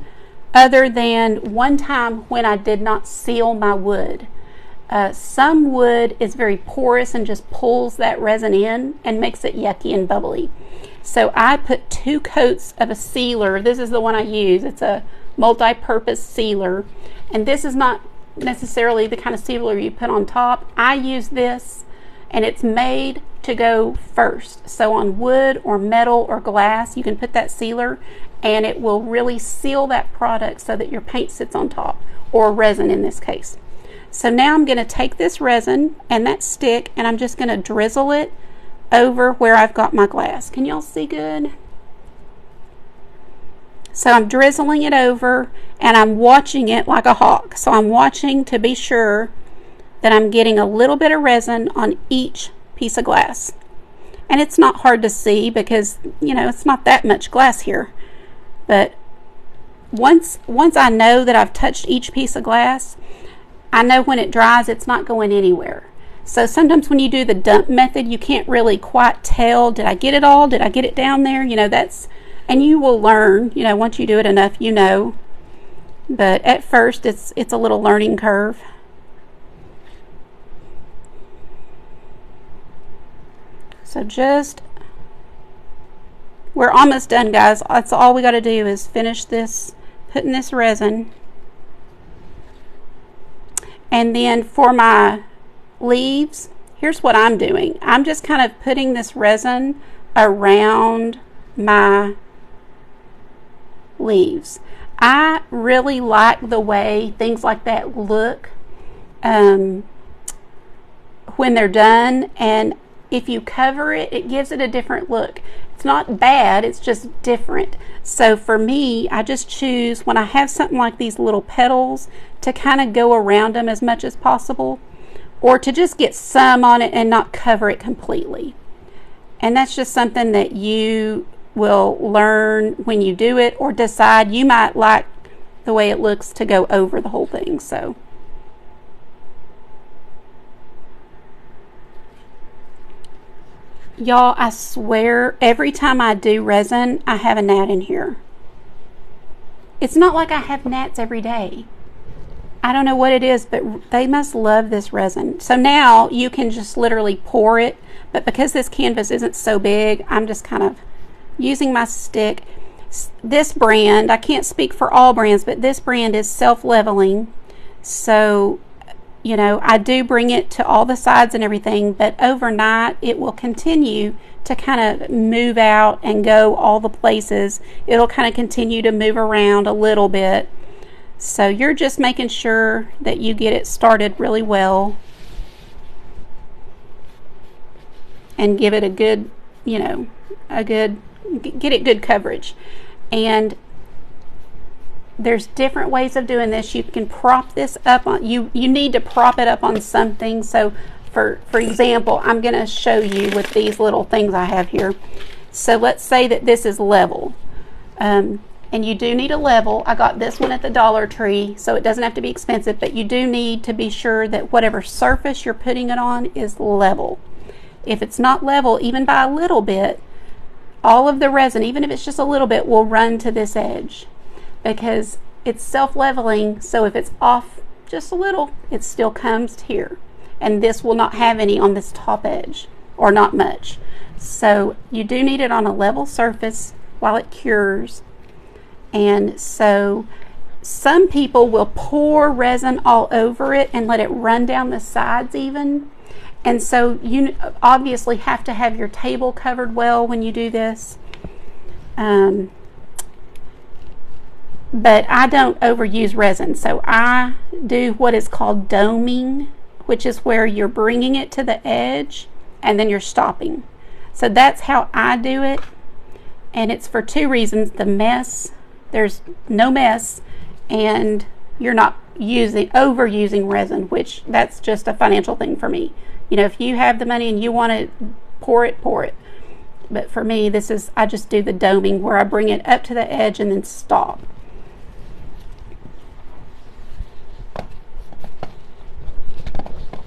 S1: other than one time when I did not seal my wood. Some wood is very porous and just pulls that resin in and makes it yucky and bubbly. So I put 2 coats of a sealer. This is the one I use. It's a multi-purpose sealer, and this is not necessarily the kind of sealer you put on top. I use this, and it's made to go first. So on wood or metal or glass, you can put that sealer, and it will really seal that product so that your paint sits on top, or resin in this case. So now I'm going to take this resin and that stick, and I'm just going to drizzle it over where I've got my glass. Can y'all see good? So I'm drizzling it over, and I'm watching it like a hawk. So I'm watching to be sure that I'm getting a little bit of resin on each piece of glass. And it's not hard to see because, it's not that much glass here. But once I know that I've touched each piece of glass, I know when it dries, it's not going anywhere. So sometimes when you do the dump method, you can't really quite tell, did I get it all? Did I get it down there? And you will learn, once you do it enough, But at first, it's a little learning curve. So just We're almost done, guys. That's all we got to do is finish this, putting this resin. And then for my leaves, here's what I'm doing. I'm just kind of putting this resin around my leaves. I really like the way things like that look when they're done, and if you cover it, it gives it a different look. It's not bad, it's just different. So for me, I just choose, when I have something like these little petals, to kind of go around them as much as possible, or to just get some on it and not cover it completely. And that's just something that you will learn when you do it, or decide you might like the way it looks to go over the whole thing. So y'all, I swear every time I do resin, I have a gnat in here. It's not like I have gnats every day. I don't know what it is, but they must love this resin. So now you can just literally pour it, but because this canvas isn't so big, I'm just kind of using my stick. This brand, I can't speak for all brands, but this brand is self-leveling. So, you know, I do bring it to all the sides and everything, but overnight it will continue to kind of move out and go all the places. It'll kind of continue to move around a little bit. So you're just making sure that you get it started really well and give it a good, you know, get it good coverage. And there's different ways of doing this. You can prop this up on, you need to prop it up on something. So for example, I'm going to show you with these little things I have here. So let's say that this is level. And you do need a level. I got this one at the Dollar Tree, so it doesn't have to be expensive, but you do need to be sure that whatever surface you're putting it on is level. If it's not level, even by a little bit, all of the resin, even if it's just a little bit, will run to this edge because it's self-leveling. So if it's off just a little, it still comes here. And this will not have any on this top edge, or not much. So you do need it on a level surface while it cures. And so some people will pour resin all over it and let it run down the sides even. And so you obviously have to have your table covered well when you do this. But I don't overuse resin. So I do what is called doming, which is where you're bringing it to the edge and then you're stopping. So that's how I do it. And it's for two reasons. The mess, there's no mess, and you're not overusing resin, which that's just a financial thing for me. You know, if you have the money and you want to pour it, pour it. But for me, I just do the doming where I bring it up to the edge and then stop.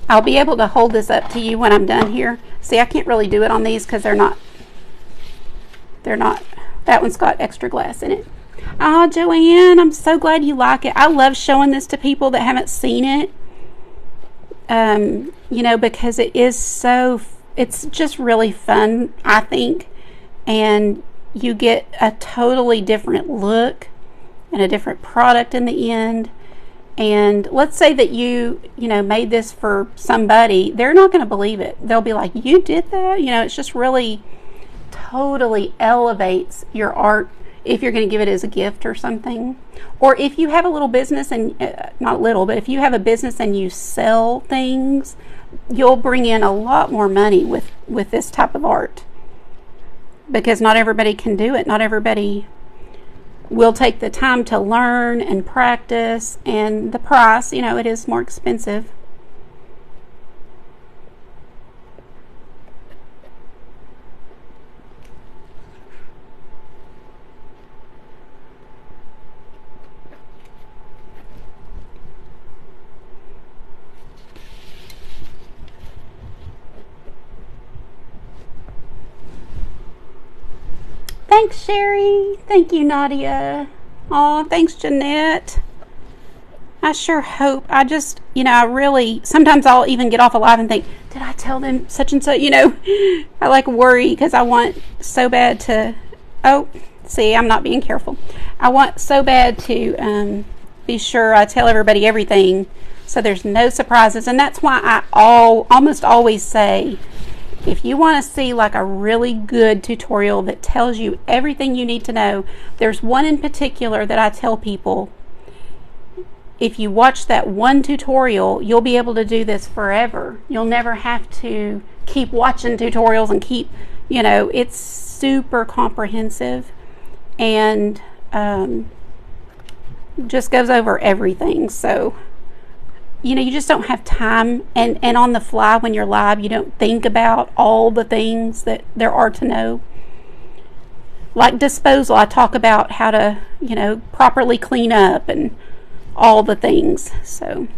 S1: I'll be able to hold this up to you when I'm done here. See, I can't really do it on these because they're not, that one's got extra glass in it. Oh, Joanne, I'm so glad you like it. I love showing this to people that haven't seen it. You know, because it's just really fun, I think. And you get a totally different look and a different product in the end. And let's say that you made this for somebody. They're not going to believe it. They'll be like, you did that? You know, it's just really totally elevates your art if you're going to give it as a gift or something. Or if you have a little business and, not little, but if you have a business and you sell things, you'll bring in a lot more money with this type of art. Because not everybody can do it. Not everybody will take the time to learn and practice, and the price, you know, it is more expensive. Thanks, Sherry. Thank you, Nadia. Oh, thanks, Jeanette. I sure hope. I just, I really, sometimes I'll even get off a live and think, did I tell them such and such? I like worry because I want so bad to Oh, see, I'm not being careful. I want so bad to be sure I tell everybody everything so there's no surprises. And that's why I almost always say, if you want to see like a really good tutorial that tells you everything you need to know, there's one in particular that I tell people, if you watch that one tutorial, you'll be able to do this forever. You'll never have to keep watching tutorials and keep, you know, it's super comprehensive and just goes over everything. So, you know, you just don't have time, and on the fly when you're live, you don't think about all the things that there are to know. Like disposal, I talk about how to, you know, properly clean up and all the things. So,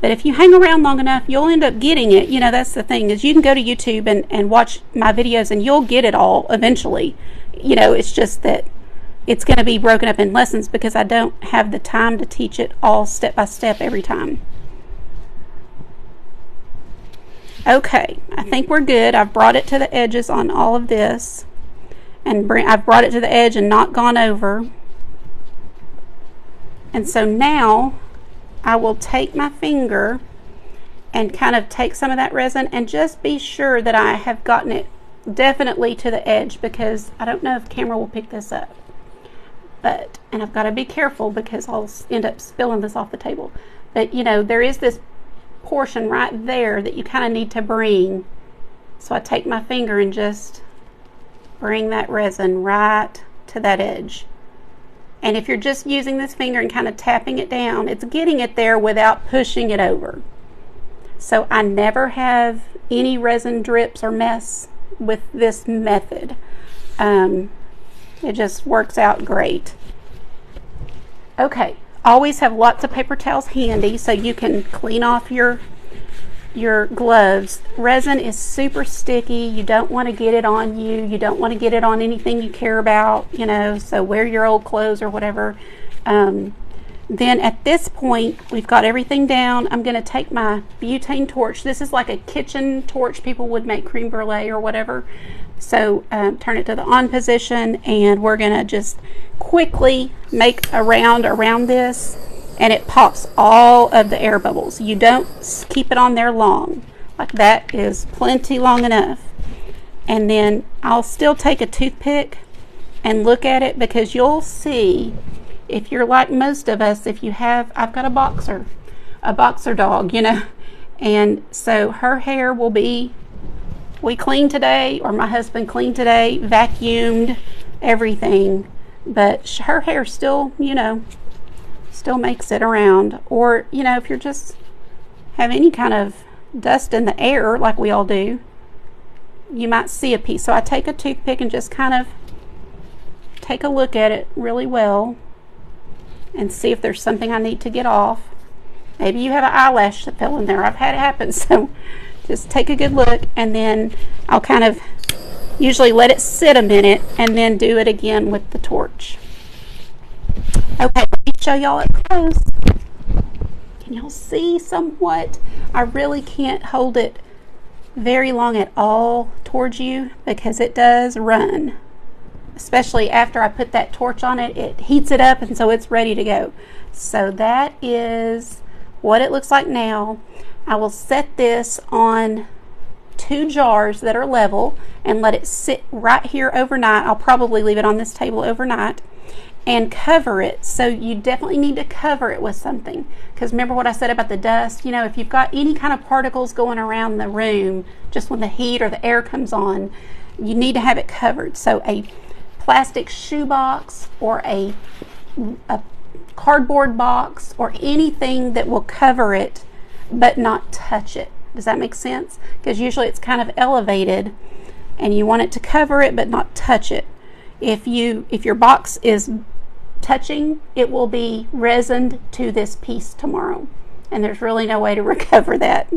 S1: but if you hang around long enough, you'll end up getting it. You know, that's the thing, is you can go to YouTube and watch my videos and you'll get it all eventually. You know, it's just that it's going to be broken up in lessons because I don't have the time to teach it all step by step every time. Okay, I think we're good. I've brought it to the edges on all of this, and I've brought it to the edge and not gone over. And so now I will take my finger and kind of take some of that resin and just be sure that I have gotten it definitely to the edge, because I don't know if the camera will pick this up. But, and I've got to be careful because I'll end up spilling this off the table. But, you know, there is this portion right there that you kind of need to bring. So I take my finger and just bring that resin right to that edge. And if you're just using this finger and kind of tapping it down, it's getting it there without pushing it over. So I never have any resin drips or mess with this method. It just works out great. Okay, always have lots of paper towels handy so you can clean off your gloves. Resin is super sticky. You don't want to get it on you. You don't want to get it on anything you care about, you know, so wear your old clothes or whatever. Then at this point, we've got everything down. I'm going to take my butane torch. This is like a kitchen torch people would make creme brulee or whatever. So turn it to the on position, and we're going to just quickly make a round around this, and it pops all of the air bubbles. You don't keep it on there long. Like that is plenty long enough. And then I'll still take a toothpick and look at it, because you'll see, if you're like most of us, if you have, I've got a boxer dog, you know, and so her hair will be, we cleaned today, or my husband cleaned today, vacuumed everything, but her hair still, you know, still makes it around. Or, you know, if you're just have any kind of dust in the air like we all do, you might see a piece. So I take a toothpick and just kind of take a look at it really well and see if there's something I need to get off. Maybe you have an eyelash that fell in there. I've had it happen. So just take a good look, and then I'll kind of usually let it sit a minute and then do it again with the torch. Okay, let me show y'all up close. Can y'all see somewhat? I really can't hold it very long at all towards you because it does run. Especially after I put that torch on it, it heats it up, and so it's ready to go. So that is what it looks like now. I will set this on 2 jars that are level and let it sit right here overnight. I'll probably leave it on this table overnight and cover it. So you definitely need to cover it with something, because remember what I said about the dust. You know, if you've got any kind of particles going around the room just when the heat or the air comes on, you need to have it covered. So a plastic shoebox or a cardboard box or anything that will cover it but not touch it. Does that make sense? Because usually it's kind of elevated and you want it to cover it but not touch it. If your box is touching, it will be resined to this piece tomorrow, and there's really no way to recover that.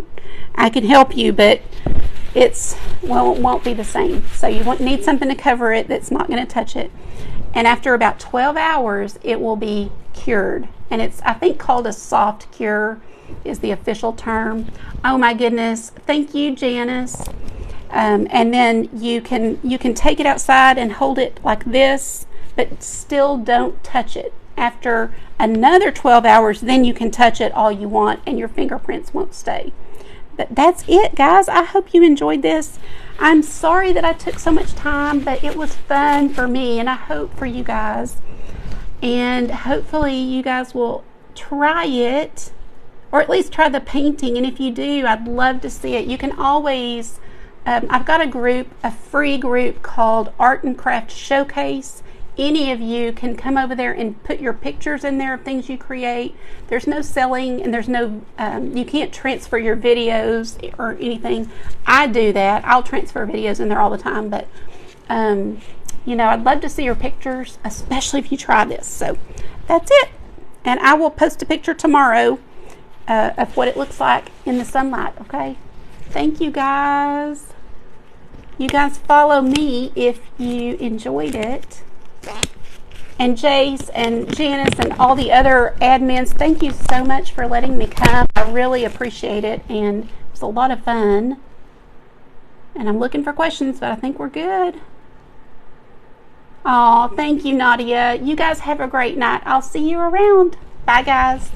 S1: I can help you, but it won't be the same. So you need something to cover it that's not going to touch it. And after about 12 hours, it will be cured. And it's, I think, called a soft cure is the official term. Oh my goodness. Thank you, Janice. And then you can take it outside and hold it like this, but still don't touch it. After another 12 hours, then you can touch it all you want and your fingerprints won't stay. But that's it, guys. I hope you enjoyed this. I'm sorry that I took so much time, but it was fun for me, and I hope for you guys. And hopefully you guys will try it, or at least try the painting. And if you do, I'd love to see it. You can always, I've got a free group called Art and Craft Showcase. Any of you can come over there and put your pictures in there of things you create. There's no selling, and there's no, you can't transfer your videos or anything. I do that. I'll transfer videos in there all the time, but you know, I'd love to see your pictures, especially if you try this. So that's it. And I will post a picture tomorrow of what it looks like in the sunlight, okay? Thank you, guys. You guys follow me if you enjoyed it. And Jace and Janice and all the other admins, thank you so much for letting me come. I really appreciate it, and it was a lot of fun. And I'm looking for questions, but I think we're good. Oh, thank you, Nadia. You guys have a great night. I'll see you around. Bye, guys.